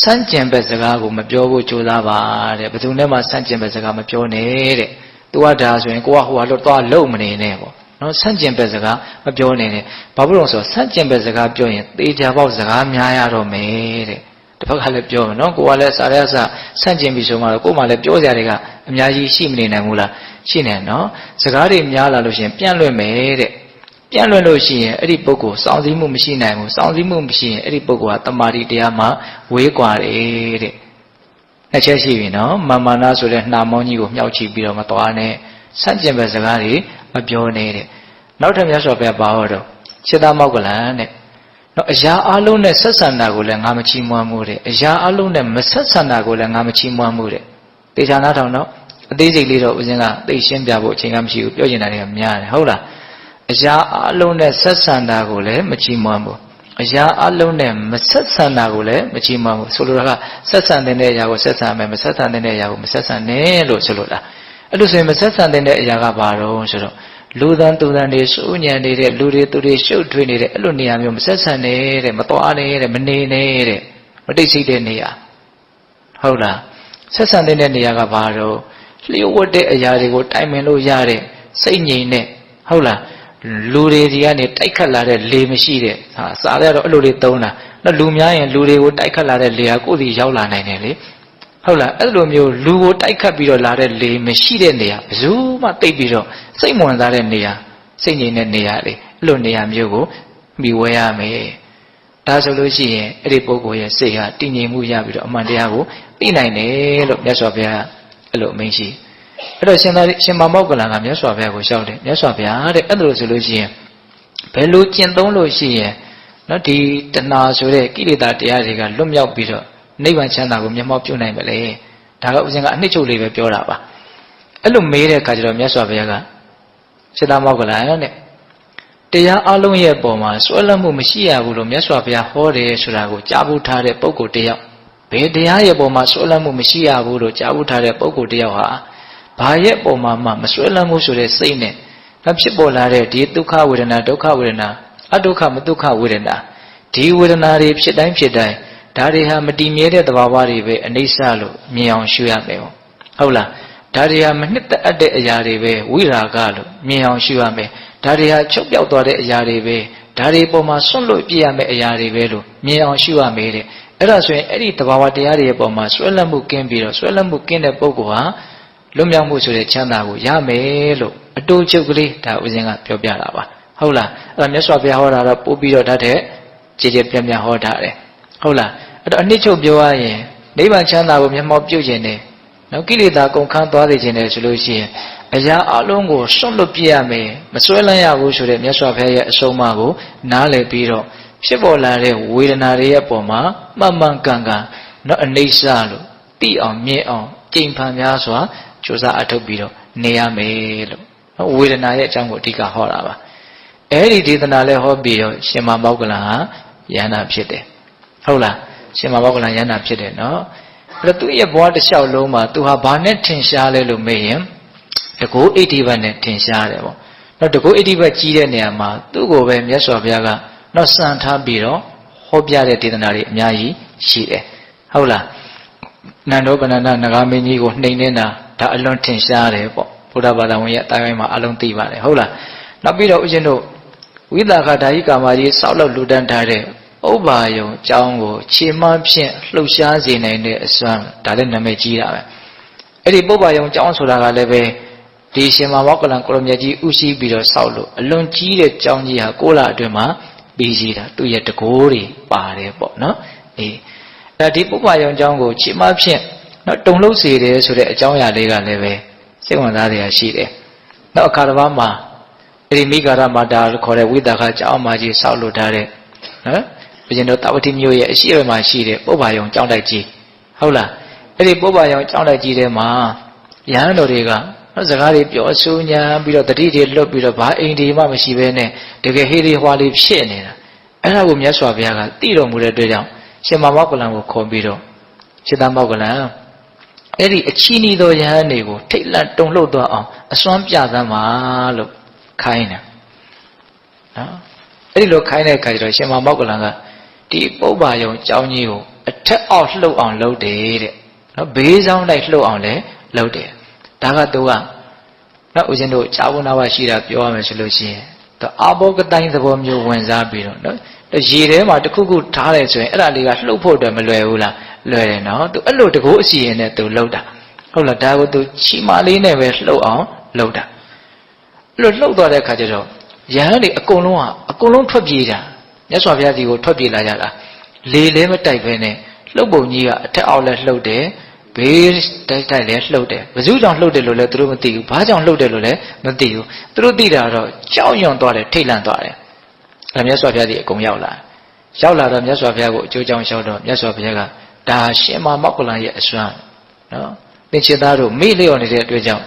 စန့်ကျင်ဘက်စကားကိုမပြောဖို့ကြိုးစားပါတဲ့ဘယ်သူနဲ့မှစန့်ကျင်ဘက်စကားမပြောနဲ့တဲ့သူကဒါဆိုရင်ကိုကဟိုဟာလို့သွားလုံမနေနဲ့ပေါ့နော်ဆန့်ကျင်ဘက်စကားမပြောနေနဲ့ဘာဖြစ်လို့ဆိုဆန့်ကျင်ဘက်စကားပြောရင်သေချာပေါက်စကားများရတော့မယ်တဲ့တစ်ဖက်ကလည်းပြောမယ်နော်ကိုကလည်းစားရဆဆန့်ကျင်ပြီဆိုမှတော့ကို့မှလည်းပြောစရာတွေကအများကြီးရှိမနေနိုင်ဘူးလားရှိနေနော်စကားတွေများလာလို့ရှိရင်ပြန့်လွင့်မယ်တဲ့ပြန့်လွင့်လို့ရှိရင်အဲ့ဒီပုဂ္ဂိုလ်စောင့်စည်းမှုမရှိနိုင်ဘူးစောင့်စည်းမှုမရှိရင်အဲ့ဒီပုဂ္ဂိုลကတမာတိတရားမှဝေးกว่าတယ်တဲ့နှစ်ချက်ရှိပြီနော်မာနဆိုတဲ့နှာမောင်းကြီးကိုမြှောက်ချပြီးတော့မသွားနဲ့ဆန့်ကျင်ဘက်စကားတွေမပြောနဲ့တဲ့နောက်ထပ်မြတ်စွာဘုရားပါဟောတော့ခြေသားမောက်ကလန်တဲ့နော်အရာအလုံးနဲ့ဆက်ဆံတာကိုလည်းငါမချီးမွမ်းမှုတဲ့အရာအလုံးနဲ့မဆက်ဆံတာကိုလည်းငါမချီးမွမ်းမှုတဲ့ တေချာနာထောင်တော့အသေးစိတ်လေးတော့ဦးဇင်းကသိရှင်းပြဖို့အချိန်ကမရှိဘူးပြောချင်တာတွေကများတယ်ဟုတ်လားအရာအလုံးနဲ့ဆက်ဆံတာကိုလည်းမချီးမွမ်းဘူးအရာအလုံးနဲ့မဆက်ဆံတာကိုလည်းမချီးမွမ်းဘူးဆိုလိုတာကဆက်ဆံတဲ့အရာကိုဆက်ဆံမယ်မဆက်ဆံတဲ့အရာကိုမဆက်ဆံနဲ့လို့ဆိုလိုတာအဲ့လိုဆိုရင်မဆက်ဆံတဲ့အရာကဘာတော့ဆိုတော့လူသံသူသံတွေစိုးညံနေတဲ့လူတွေသူတွေရှုပ်ထွေးနေတဲ့အဲ့လိုနေရာမျိုးမဆက်ဆံနေတဲ့မတော်နေတဲ့မနေနေတဲ့မတိတ်ဆိတ်တဲ့နေရာဟုတ်လားဆက်ဆံတဲ့နေရာကဘာတော့လျှို့ဝှက်တဲ့အရာတွေကိုတိုင်ပင်လို့ရတဲ့စိတ်ငြိမ်တဲ့ဟုတ်လားလူတွေဒီကနေတိုက်ခတ်လာတဲ့လေမရှိတဲ့စာရတော့အဲ့လိုတွေသုံးတာနော်လူများရင်လူတွေကိုတိုက်ခတ်လာတဲ့လေဟာကိုယ်စီရောက်လာနိုင်တယ်လေဟုတ်လားအဲ့လိုမျိုးလူကိုတိုက်ခတ်ပြီးတော့လာတဲ့လေမရှိတဲ့နေရာဘယ်သူမှတိတ်ပြီးတော့စိတ်ဝင်စားတဲ့နေရာစိတ်ငြိမ်တဲ့နေရာလေအဲ့လိုနေရာမျိုးကိုမိဝဲရမယ်ဒါဆိုလို့ရှိရင်အဲ့ဒီပုဂ္ဂိုလ်ရဲ့စိတ်ဟာတည်ငြိမ်မှုရပြီးတော့အမှန်တရားကိုသိနိုင်တယ်လို့မြတ်စွာဘုရားအဲ့လိုအမိန့်ရှိအဲ့တော့ရှင်မောက္ကလန်ကမြတ်စွာဘုရားကိုလျှောက်တယ်မြတ်စွာဘုရားတဲ့အဲ့လိုဆိုလို့ရှိရင်ဘယ်လိုကျင့်သုံးလို့ရှိရင်နော်ဒီတဏှာဆိုတဲ့ကိလေသာတရားတွေကလွတ်မြောက်ပြီးတော့နိဗ္ဗာန်ချမ်းသာကိုမျက်မှောက်ပြုနိုင်မလဲဒါကဥစဉ်ကအနှစ်ချုပ်လေးပဲပြောတာပါအဲ့လိုမေးတဲ့အခါကျတော့မြတ်စွာဘုရားကရှင်သာမောက္ကလန်တဲ့တရားအလုံးရဲ့ပုံမှာဆွဲလန်းမှုမရှိရဘူးလို့မြတ်စွာဘုရားဟောတယ်ဆိုတာကိုကြားဖို့ထားတဲ့ပုဂ္ဂိုလ်တယောက်ဘယ်တရားရဲ့ပုံမှာဆွဲလန်းမှုမရှိရဘူးလို့ကြားဖို့ထားတဲ့ပုဂ္ဂိုလ်တယောက်ဟာဘာရဲ့ပုံမှာမှမဆွဲလန်းမှုဆိုတဲ့စိတ်နဲ့ဖြစ်ပေါ်လာတဲ့ဒီဒုက္ခဝေဒနာဒုက္ခဝေဒနာအဒုက္ခမဒုက္ခဝေဒနာဒီဝေဒနာတွေဖြစ်တိုင်းဖြစ်တိုင်းဒါတွေဟာမတည်မြဲတဲ့သဘာဝတွေပဲအနိစ္စလို့မြင်အောင်ရှုရမယ်ဟုတ်လားဒါတွေဟာမနှစ်သက်အပ်တဲ့အရာတွေပဲဝိရာဂလို့မြင်အောင်ရှုရမယ်ဒါတွေဟာချုပ်ပြောက်သွားတဲ့အရာတွေပဲဒါတွေပေါ်မှာဆွန့်လွတ်ပြရမယ့်အရာတွေပဲလို့မြင်အောင်ရှုရမယ်တဲ့အဲ့ဒါဆိုရင်အဲ့ဒီသဘာဝတရားတွေရဲ့ပေါ်မှာဆွဲလန်းမှုကင်းပြီးတော့ဆွဲလန်းမှုကင်းတဲ့ပုဂ္ဂိုလ်ဟာလွတ်မြောက်မှုဆိုတဲ့ချမ်းသာကိုရမယ်လို့အတူချုပ်ကလေးဒါဥစဉ်ကပြောပြတာပါဟုတ်လားအဲ့ဒါမြတ်စွာဘုရားဟောတာတော့ပို့ပြီးတော့တတ်တဲ့ကြည်ကြည်ပြန့်ပြန့်ဟောထားတယ်ဟုတ်လားအဲ့တော့အနှစ်ချုပ်ပြောရရင်နိဗ္ဗာန်ချမ်းသာကိုမျက်မှောက်ပြုခြင်းနဲ့နော်ကိလေသာကုန်ခန်းသွားစေခြင်းနဲ့ဆိုလို့ရှိရင်အရာအလုံးကိုစွန့်လွတ်ပြရမယ်မစွဲလန်းရဘူးဆိုတဲ့မြတ်စွာဘုရားရဲ့အဆုံးအမကိုနားလည်ပြီးတော့ဖြစ်ပေါ်လာတဲ့ဝေဒနာတွေရဲ့ပုံမှာမှန်မှန်ကန်ကန်နော်အနိစ္စလို့သိအောင်မြင်အောင်ကြိမ်ဖန်များစွာကြိုးစားအထောက်ပြီးတော့နေရမယ်လို့နော်ဝေဒနာရဲ့အကြောင်းကိုအဓိကဟောတာပါအဲ့ဒီဒေသနာလဲဟောပြီးတော့ရှင်မောက္ကလန်ဟာယန္တာဖြစ်တယ်ဟုတ်လားရှင်မောက္ကလန်ယန္တာဖြစ်တယ်နော်အဲ့တော့သူ့ရဲ့ဘဝတစ်လျှောက်လုံးမှာသူဟာဘာနဲ့ထင်ရှားလဲလို့မေးရင်တကူဣတိဘတ်နဲ့ထင်ရှားတယ်ပေါ့နော်တကူဣတိဘတ်ကြီးတဲ့နေရာမှာသူ့ကိုပဲမြတ်စွာဘုရားကနော်စံထားပြီးတော့ဟောပြတဲ့ဒေသနာတွေအများကြီးရှိတယ်ဟုတ်လားနန္ဒောပနန္ဒနဂါမင်းကြီးကိုနှိမ်နေတာဒါအလွန်ထင်ရှားတယ်ပေါ့ဘုရားဘာသာဝင်ရဲ့အတိုင်းမှာအလုံးသိပါတယ်ဟုတ်လားနောက်ပြီးတော့ဦးဇင်းတို့ဝိသခဓာယိကာမကြီးစောက်လောက်လူတန်းထားတဲ့ဥပ္ပါယုံအကြောင်းကိုခြေမှန်းဖြင့်လှုပ်ရှားစေနိုင်တဲ့အစွမ်းဒါလည်းနာမည်ကြီးတာပဲအဲ့ဒီပုပ္ပါယုံအကြောင်းဆိုတာကလည်းပဲဒီရှင်မောက္ကလန်ကိုရမြတ်ကြီးဥရှိပြီးတော့စောက်လို့အလွန်ကြီးတဲ့ကြောင်းကြီးဟာ6လအတွင်းမှာပြီးစီးတာသူ့ရဲ့တကိုးတွေပါတယ်ပေါ့နော်အေးအဲ့ဒီပုပ္ပါယုံအကြောင်းကိုခြေမှန်းဖြင့်နော်တုံလှုပ်စေတယ်ဆိုတဲ့အကြောင်းအရာလေးကလည်းပဲစိတ်ဝင်စားစရာရှိတယ်နောက်အခါတစ်ပါးမှာအဲ့ဒီမိဂါရမာတာလို့ခေါ်တဲ့ဝိသခကျောင်းမကြီးစောက်လို့ထားတဲ့နော်ဘုရင်တို့တာဝတိမြို့ရဲ့အရှိအမှာရှိတဲ့ပုပ္ပါယုံကျောင်းတိုက်ကြီးဟုတ်လားအဲ့ဒီပုပ္ပါယုံကျောင်းတိုက်ကြီးထဲမှာရဟန်းတော်တွေကနော်စကားတွေပြောဆူညံပြီးတော့တတိတွေလွတ်ပြီးတော့ဘာအိမ်ဒီမှမရှိဘဲနဲ့တကယ်ဟေးဒီဟွာလေးဖြစ်နေတာအဲ့ဒါကိုမြတ်စွာဘုရားကသိတော်မူတဲ့အတွက်ကြောင့်ရှင်မောက္ကလန်ကိုခေါ်ပြီးတော့ရှင်သာမောက္ကလန်အဲ့ဒီအချီးနီးသောယဟန်တွေကိုထိတ်လန့်တုန်လှုပ်သွားအောင်အစွမ်းပြသမ်းပါလို့ခိုင်းတယ်နော်အဲ့ဒီလိုခိုင်းတဲ့အခါကျတော့ရှင်မောက္ကလန်ကဒီပုပ္ပါယုံကျောင်းကြီးကိုအထက်အောက်လှုပ်အောင်လုပ်တယ်တဲ့နော်ဘေးဆောင်လိုက်လှုပ်အောင်လည်းလုပ်တယ်ဒါကသူကနော်ဦးဇင်းတို့ဇာဝနာဝရှိတာပြောရမယ်ဆိုလို့ရှိရင်သူအာဘောကတိုင်းသဘောမျိုးဝင်စားပြီးတော့နော်ရေထဲမှာတစ်ခုခုထားတယ်ဆိုရင်အဲ့ဒါလေးကလှုပ်ဖို့အတွက်မလွယ်ဘူးလားလွယ်တယ်နော်သူအဲ့လိုတကိုးအစီရင်နဲ့သူလှုပ်တာဟုတ်လားဒါကိုသူချီမလေးနဲ့ပဲလှုပ်အောင်လှုပ်တာအဲ့လိုလှုပ်သွားတဲ့အခါကျတော့ယဟန်တွေအကုန်လုံးထွက်ပြေးတာမြတ်စွာဘုရားကြီးကိုထွက်ပြေးလာကြတာလေလည်းမတိုက်ပဲနဲ့လှုပ်ပုံကြီးကအထက်အောက်လည်းလှုပ်တယ်ဘေးတိုက်လည်းလှုပ်တယ်ဘယ်သူကြောင့်လှုပ်တယ်လို့လဲသူတို့မသိဘူးဘာကြောင့်လှုပ်တယ်လို့လဲမသိဘူးသူတို့သိတာတော့ကြောက်ရွံ့သွားတယ်ထိတ်လန့်သွားတယ်အဲ့မြတ်စွာဘုရားကြီးအကုန်ရောက်လာတော့မြတ်စွာဘုရားကိုအကျိုးကြောင့်လျှောက်တော့မြတ်စွာဘုရားကဒါရှင်မောက္ကလန်ရဲ့အစွမ်းနော် သင်္ချေသားတို့မေ့လျော့နေတဲ့အတွက်ကြောင့်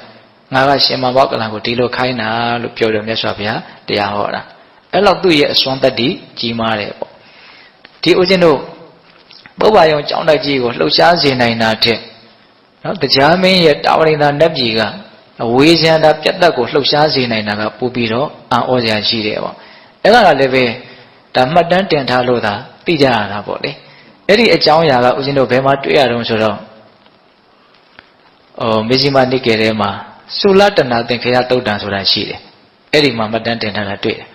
ငါကရှင်မောဂလန်ကိုဒီလိုခိုင်းတာလို့ပြောတယ်မြတ်စွာဘုရားတရားဟောတာအဲ့လောက်သူ့ရဲ့အစွမ်းတတ္တိကြီးမားတယ်ပေါ့ဒီဦးဇင်းတို့ပုဗ္ဗာယုံကျောင်းတိုက်ကြီးကိုလှုပ်ရှားစေနိုင်တာတဲ့နော်တရားမင်းရဲ့တာဝရိန္ဒာနတ်ပြည်ကဝေဇန္တာပြတ်သက်ကိုလှုပ်ရှားစေနိုင်တာကပို့ပြီးတော့အံ့ဩစရာရှိတယ်ပေါ့အဲ့ဒါကလည်းပဲဒါမှတ်တမ်းတင်ထားလို့သာသိကြရတာပေါ့လေအဲ့ဒီအကြောင်းအရာကဦးဇင်းတို့ဘယ်မှာတွေ့ရတော့ဆိုတော့မေဇိမနိကေထဲမှာသုလတနာသင်္ခေယသုတ်တံဆိုတာရှိတယ်အဲ့ဒီမှာမှတ်တမ်းတင်ထားတာတွေ့တယ်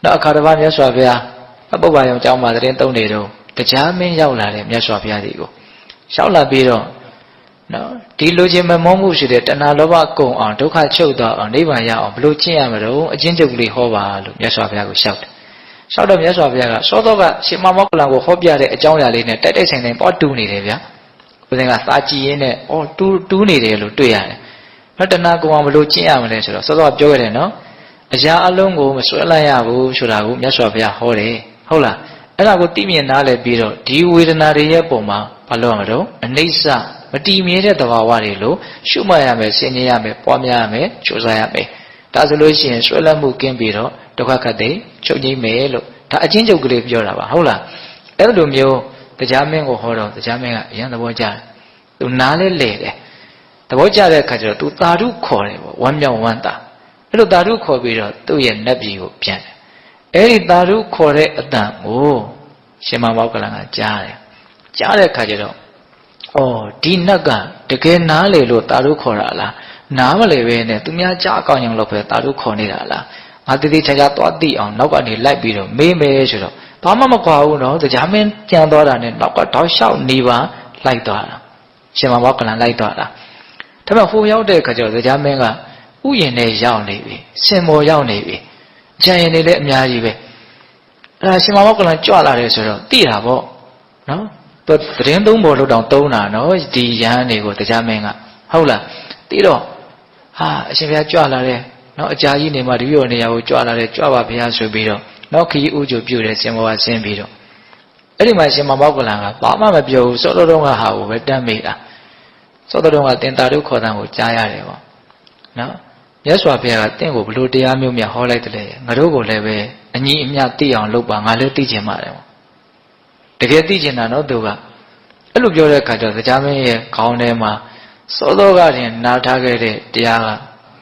နောက်အခါတစ်ပါးမြတ်စွာဘုရားပုဗ္ဗာယုံကျောင်းမှာသတင်းသုံးနေတော့တရားမင်းရောက်လာတယ်မြတ်စွာဘုရားဒီကိုရောက်လာပြီးတော့နော်ဒီလိုချင်မမောမှုရှိတဲ့တဏှာလောဘကုံအောင်ဒုက္ခချုပ်သွားအောင်နိဗ္ဗာန်ရအောင်ဘလို့ကျင့်ရမလို့အချင်းချုပ်ကလေးဟောပါလို့မြတ်စွာဘုရားကိုလျှောက်တယ်လျှောက်တော့မြတ်စွာဘုရားကစောစောကရှင်မောဂလန်ကိုဟောပြတဲ့အကြောင်းအရာလေးနဲ့တိုက်တိုက်ဆိုင်ဆိုင်ပေါ့တူးနေတယ်ဗျာဦးဇင်းကသာကြည်ရင်းနဲ့တူးနေတယ်လို့တွေ့ရတယ်နော်တဏှာကုံအောင်ဘလို့ကျင့်ရမလဲဆိုတော့စောစောကပြောခဲ့တယ်နော်အရာအလုံးကိုမဆွဲလိုက်ရဘူးဆိုတာကိုမြတ်စွာဘုရားဟောတယ်ဟုတ်လားအဲ့ဒါကိုသိမြင်နားလည်ပြီးတော့ဒီဝေဒနာတွေရဲ့ပုံမှာဘာလို့ရမလို့အနိစ္စမတည်မြဲတဲ့သဘာဝတွေလို့ရှုမှတ်ရမယ်ဆင်ခြင်ရမယ်ပွားများရမယ်ကြိုးစားရမယ်ဒါဆိုလို့ရှိရင်ဆွဲလန်းမှုကင်းပြီးတော့ဒုက္ခခတ်သိချုပ်ငြိမ်းမယ်လို့ဒါအချင်းချုပ်ကလေးပြောတာပါဟုတ်လားအဲ့လိုမျိုးတရားမင်းကိုဟောတော့တရားမင်းကအရင်သဘောကျတယ်သူနားလဲလေတယ်သဘောကျတဲ့အခါကျတော့သူသာဓုခေါ်တယ်ပေါ့ဝမ်းမြောက်ဝမ်းသာအဲ့လိုသာဓုခေါ်ပြီးတော့သူ့ရဲ့နတ်ပြည်ကိုပြန်တယ်အဲ့ဒီသာဓုခေါ်တဲ့အတန်ကိုရှင်မောဂလန်ကကြားတယ်ကြားတဲ့အခါကျတော့ဒီနတ်ကတကယ်နားလေလို့သာဓုခေါ်တာလားနားမလေပဲနဲ့သူများကြားအကောင်းအောင်လို့ပဲသာဓုခေါ်နေတာလားငါတည်တည်ချာချာသွားသိအောင်နောက်ကနေလိုက်ပြီးတော့မေးမယ်ဆိုတော့ဘာမှမကွာဘူးနော်တရားမင်းပြန်သွားတာနဲ့နောက်ကတောက်လျှောက်နေပါလိုက်သွားတာရှင်မောဂလန်လိုက်သွားတာဒါပေမဲ့ဟိုရောက်တဲ့အခါကျတော့တရားမင်းကဥယျာဉ်နဲ့ရောက်နေပြီစင်မော်ရောက်နေပြီကြံရင်တွေလည်းအများကြီးပဲအဲ့ဒါရှင်မောဂလန်ကြွလာတယ်ဆိုတော့သိတာပေါ့နော်သူသတင်းသုံးပေါ်လို့တောင်သုံးတာနော်ဒီရဟန်းတွေကိုတရားမင်းကဟုတ်လားသိတော့ဟာအရှင်ဘုရားကြွလာတယ်နော်အကြာကြီးနေမှတပည့်တော်နေရာကိုကြွလာတယ်ကြွပါဘုရားဆိုပြီးတော့နောက်ခရီးဥကြိုပြုတယ်စင်မောကဆင်းပြီးတော့အဲ့ဒီမှာရှင်မောဂလန်ကဘာမှမပြောဘူးစောတော်တော်ကဟာကိုပဲတမ်းမိတာစောတော်တော်ကတင်တာတို့ခေါ်တဲ့ကိုကြားရတယ်ပေါ့နော်မြတ်စွာဘုရားကတင့်ကိုဘလို့တရားမျိုးမြတ်ဟောလိုက်တယ်လေငါတို့ကိုလည်းပဲအညီအမျှသိအောင်လုပ်ပါငါလည်းသိချင်ပါတယ်ပေါ့တကယ်သိချင်တာနော်သူကအဲ့လိုပြောတဲ့အခါကျတော့တရားမင်းရဲ့ခေါင်းထဲမှာစောစောကတည်းကနားထားခဲ့တဲ့တရားက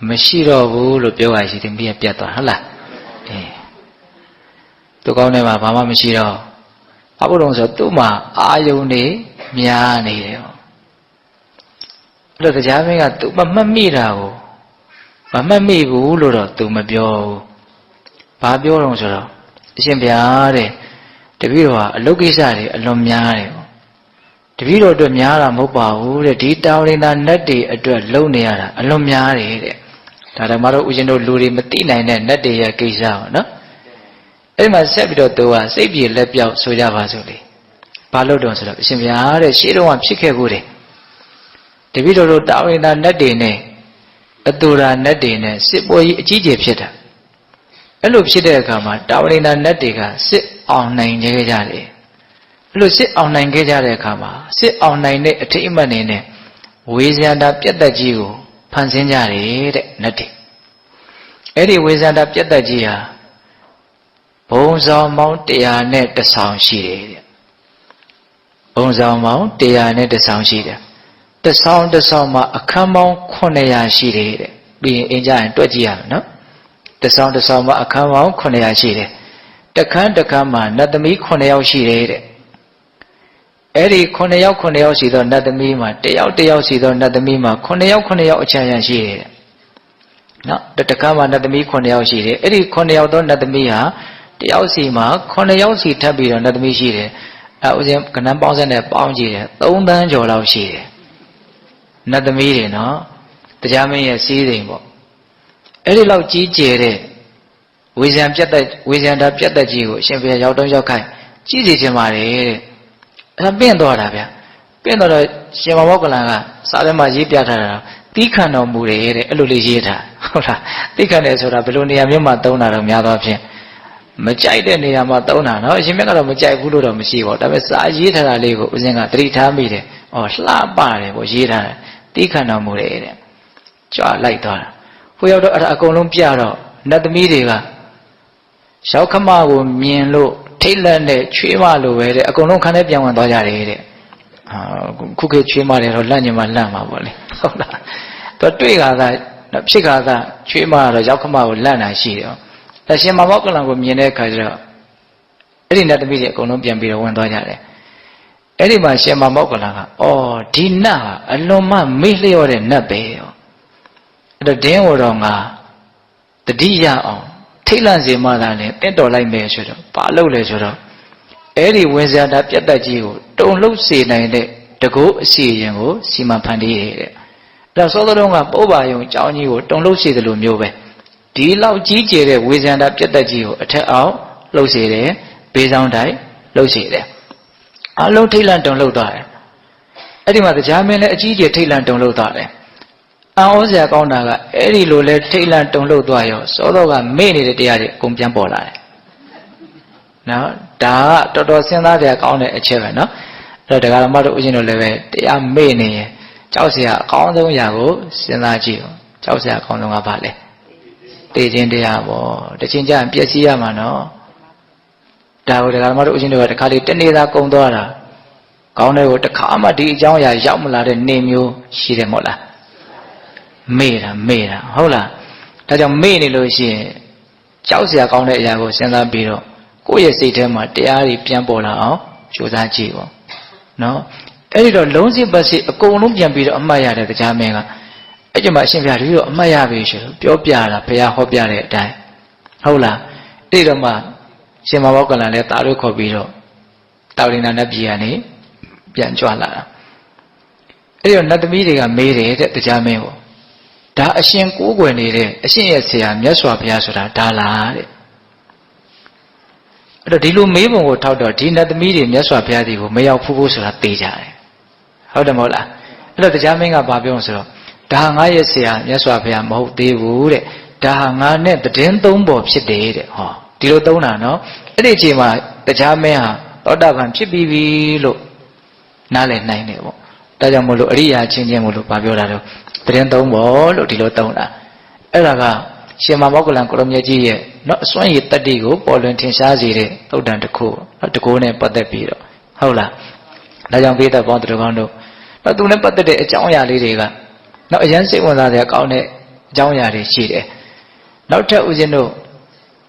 မရှိတော့ဘူးလို့ပြောရရှိတယ်ပြတ်သွားဟုတ်လားသူကောင်းထဲမှာဘာမှမရှိတော့ဘာလို့လဲဆိုတော့သူ့မှာအာယုန်နေများနေတယ်ပေါ့အဲ့တော့တရားမင်းကသူမမှတ်မိတာကိုမမှတ်မိဘူးလို့တော့သူမပြောဘူးဘာပြောတော့ဆိုတော့အရှင်ဘုရားတဲ့တပည့်တော်ကအလုတ်ကိစ္စတွေအလွန်များတယ်ပေါ့တပည့်တော်အတွက်များတာမဟုတ်ပါဘူးတဲ့ဒီတာဝရိန္ဒာနတ်တွေအတွက်လုံနေရတာအလွန်များတယ်တဲ့ဒါဓမ္မတို့ဦးဇင်းတို့လူတွေမသိနိုင်တဲ့နတ်တွေရဲ့ကိစ္စပေါ့နော်အဲ့ဒီမှာဆက်ပြီးတော့သူကစိတ်ပြေလက်ပြောက်ဆိုကြပါစို့လေဘာလို့တော့ဆိုတော့အရှင်ဘုရားတဲ့ရှေးတုန်းကဖြစ်ခဲ့ဘူးတဲ့တပည့်တော်တို့တာဝရိန္ဒာနတ်တွေနဲ့အတူရာနတ်တွေနဲ့စစ်ပွဲကြီးအကြီးကျယ်ဖြစ်တာအဲ့လိုဖြစ်တဲ့အခါမှာတာဝရိန္ဒာနတ်တွေကစစ်အောင်နိုင်ကြကြတယ်အဲ့လိုစစ်အောင်နိုင်ခဲ့ကြတဲ့အခါမှာစစ်အောင်နိုင်တဲ့အထိတ်အမှတ်နေနဲ့ဝေဇန္တာပြတ်သက်ကြီးကိုဖန်ဆင်းကြတယ်တဲ့နတ်တွေအဲ့ဒီဝေဇန္တာပြတ်သက်ကြီးဟာဘုံဆောင်ပေါင်း100နဲ့တဆောင်ရှိတယ်တဲ့ဘုံဆောင်ပေါင်း100နဲ့တဆောင်ရှိတယ်တဆောင်တဆောင်မှာအခန်းပေါင်း900ရှိတယ်တဲ့ပြီးရင်အင်းကြရင်တွက်ကြည့်ရမယ်နော်တဆောင်တဆောင်မှာအခန်းပေါင်း900ရှိတယ်တခန်းတခန်းမှာနတ်သမီး9ယောက်ရှိတယ်တဲ့အဲ့ဒီ9ယောက်ရှိသောနတ်သမီးမှာတယောက်ရှိသောနတ်သမီးမှာ9ယောက်အချမ်းရရှိတယ်တဲ့နော်တခန်းမှာနတ်သမီး9ယောက်ရှိတယ်အဲ့ဒီ9ယောက်သောနတ်သမီးဟာတယောက်စီမှာ9ယောက်စီထပ်ပြီးတော့နတ်သမီးရှိတယ်အဲဥစဉ်ကဏ္ဍပေါင်းစက်နဲ့ပေါင်းကြည့်တယ်3 သန်းကျော်လောက်ရှိတယ်နတ်သမီးတွေနော်တရားမင်းရဲ့စီးစိမ်ပေါ့အဲ့ဒီလောက်ကြီးကျယ်တဲ့ဝေဇန္တာပြတ်သက်ကြီးကိုအရှင်ဘုရားရောက်တော့ရောက်ခိုင်းကြည့်စီခြင်းပါတယ်တဲ့အဲ့ဒါပင့်သွားတာဗျပင့်တော့ရှင်မောဂလန်ကစာထဲမှာရေးပြထားတာတီးခံတော်မူတယ်တဲ့အဲ့လိုလေးရေးထားဟုတ်လားတီးခံတယ်ဆိုတာဘယ်လိုနေရာမျိုးမှာသုံးတာတော့များသောဖြင့်မကြိုက်တဲ့နေရာမှာသုံးတာနော်အရှင်မြတ်ကတော့မကြိုက်ဘူးလို့တော့မရှိပါဘူးဒါပေမဲ့စာရေးထားတာလေးကိုဦးဇင်းကသတိထားမိတယ်လှပါတယ်ပေါ့ရေးထားတယ် တိခဏတော်မူတယ်တဲ့ကြွလိုက်သွားတာဟိုရောက်တော့အဲ့ဒါအကုန်လုံးပြတော့နတ်သမီးတွေကရောက်ခမကိုမြင်လို့ထိတ်လန့်နဲ့ချွေးမလို့ပဲတဲ့အကုန်လုံးခန်းထဲပြန်ဝင်သွားကြတယ်တဲ့ခုခေတ်ချွေးမတယ်တော့လန့်ညင်မှလန့်မှာပေါ့လေဟုတ်လားသူတွေ့ခါသာဖြစ်ခါသာချွေးမတော့ရောက်ခမကိုလန့်တာရှိတယ်အရှင်မောက္ကလံကိုမြင်တဲ့အခါကျတော့အဲ့ဒီနတ်သမီးတွေအကုန်လုံးပြန်ပြီးတော့ဝင်သွားကြတယ်အဲ့ဒီမှာရှင်မောက္ကလံကအော်ဒီနတ်ဟာအလွန်မှမေ့လျော့တဲ့နတ်ပဲအဲ့တော့ဒင်းဝတော်ငါတတိယအောင်ထိတ်လန့်စေမှသာလေတင့်တော်လိုက်မယ်ဆိုတော့ဘာလုပ်လဲဆိုတော့အဲ့ဒီဝင်စရာတာပြတ်တက်ကြီးကိုတုံလှုပ်စေနိုင်တဲ့တကုတ်အစီရင်ကိုစီမံဖန်တီးရတဲ့ဒါစောတော်ကပုဗ္ဗာယုံကျောင်းကြီးကိုတုံလှုပ်စေတယ်လို့မျိုးပဲဒီလောက်ကြီးကျယ်တဲ့ဝေဇန္တာပြတ်တက်ကြီးကိုအထက်အောက်လှုပ်စေတယ်ဘေးဆောင်တိုင်းလှုပ်စေတယ်အလုံးထိတ်လန့်တုံလှုပ်သွားတယ်အဲ့ဒီမှာတရားမင်းလည်းအကြီးကျယ်ထိတ်လန့်တုံလှုပ်သွားတယ်အံ့ဩစရာကောင်းတာကအဲ့ဒီလိုလဲထိတ်လန့်တုန်လှုပ်သွားရောစောတော့ကမေ့နေတဲ့တရားတွေအကုန်ပြန်ပေါ်လာတယ်နော်ဒါကတော်တော်စဉ်းစားကြကောင်းတဲ့အချက်ပဲနော်အဲ့တော့တရားဓမ္မတို့ဥရှင်တို့လည်းပဲတရားမေ့နေရင်ကြောက်စရာအကောင်းဆုံးအရာကိုစဉ်းစားကြည့်ဦးကြောက်စရာအကောင်းဆုံးကဘာလဲတည်ခြင်းတရားပေါ့တခြင်းကြရင်ပျက်စီးရမှာနော်ဒါကိုတရားဓမ္မတို့ဥရှင်တို့ကတခါလေတနေ့သာကုံသွားတာကောင်းတဲ့ကိုတခါမှဒီအကြောင်းအရာရောက်မလာတဲ့နေမျိုးရှိတယ်မဟုတ်လားမေ့တာဟုတ်လားဒါကြောင့်မေ့နေလို့ရှိရင်ကြောက်စရာကောင်းတဲ့အရာကိုစဉ်းစားပြီးတော့ကိုယ့်ရဲ့စိတ်ထဲမှာတရားတွေပြန်ပေါ်လာအောင်ကြိုးစားကြည့်ပေါ့နော်အဲ့ဒီတော့လုံးစစ်ပတ်စစ်အကုန်လုံးပြန်ပြီးတော့အမှတ်ရတဲ့တရားမင်းကအဲ့ဒီမှာအရှင်ဘုရားတပည့်တော်အမှတ်ရပြီဆိုတော့ပြောပြတာဘုရားဟောပြတဲ့အတိုင်းဟုတ်လားအဲ့ဒီတော့မှရှင်မောက္ကလံလည်းတာတို့ခေါ်ပြီးတော့တာဝရိန္ဒနတ်ပြည်ကနေပြန်ကြွလာတာအဲ့ဒီတော့နတ်သမီးတွေကမေးတယ်တဲ့တရားမင်းကိုဒါအရှင်ကိုးကွယ်နေတဲ့အရှင်ရဲ့ဆရာမြတ်စွာဘုရားဆိုတာဒါလားတဲ့အဲ့တော့ဒီလိုမေးပုံကိုထောက်တော့ဒီနတ်သမီးတွေမြတ်စွာဘုရားဒီကိုမရောက်ဘူးဆိုတာသိကြတယ်ဟုတ်တယ်မဟုတ်လားအဲ့တော့တရားမင်းကဘာပြောဆိုတော့ဒါငါရဲ့ဆရာမြတ်စွာဘုရားမဟုတ်သေးဘူးတဲ့ဒါဟာငါနဲ့တည်င်းသုံးပေါ်ဖြစ်တယ်တဲ့ဟောဒီလိုသုံးတာနော်အဲ့ဒီအချိန်မှာတရားမင်းဟာသောတာပန်ဖြစ်ပြီးပြီလို့နားလည်နိုင်တယ်ပေါ့ဒါကြောင့်မို့လို့အရိယာချင်းချင်းမို့လို့ဘာပြောတာတော့တရင်သုံးပေါ်လို့ဒီလိုသုံးတာအဲ့ဒါကရှင်မောက္ကလံကိုရမြတ်ကြီးရဲ့နော်အစွမ်းရည်တတ္တိကိုပေါ်လွင်ထင်ရှားစေတဲ့သုတ်တန်တစ်ခုနော်တကိုးနဲ့ပတ်သက်ပြီးတော့ဟုတ်လားဒါကြောင့်ပိဋကပေါင်းသူတော်ကောင်းတို့နော်သူနဲ့ပတ်သက်တဲ့အကြောင်းအရာလေးတွေကနော်အရင်စိတ်ဝင်စားတဲ့အကောင်းတဲ့အကြောင်းအရာတွေရှိတယ်နောက်ထပ်ဦးဇင်းတို့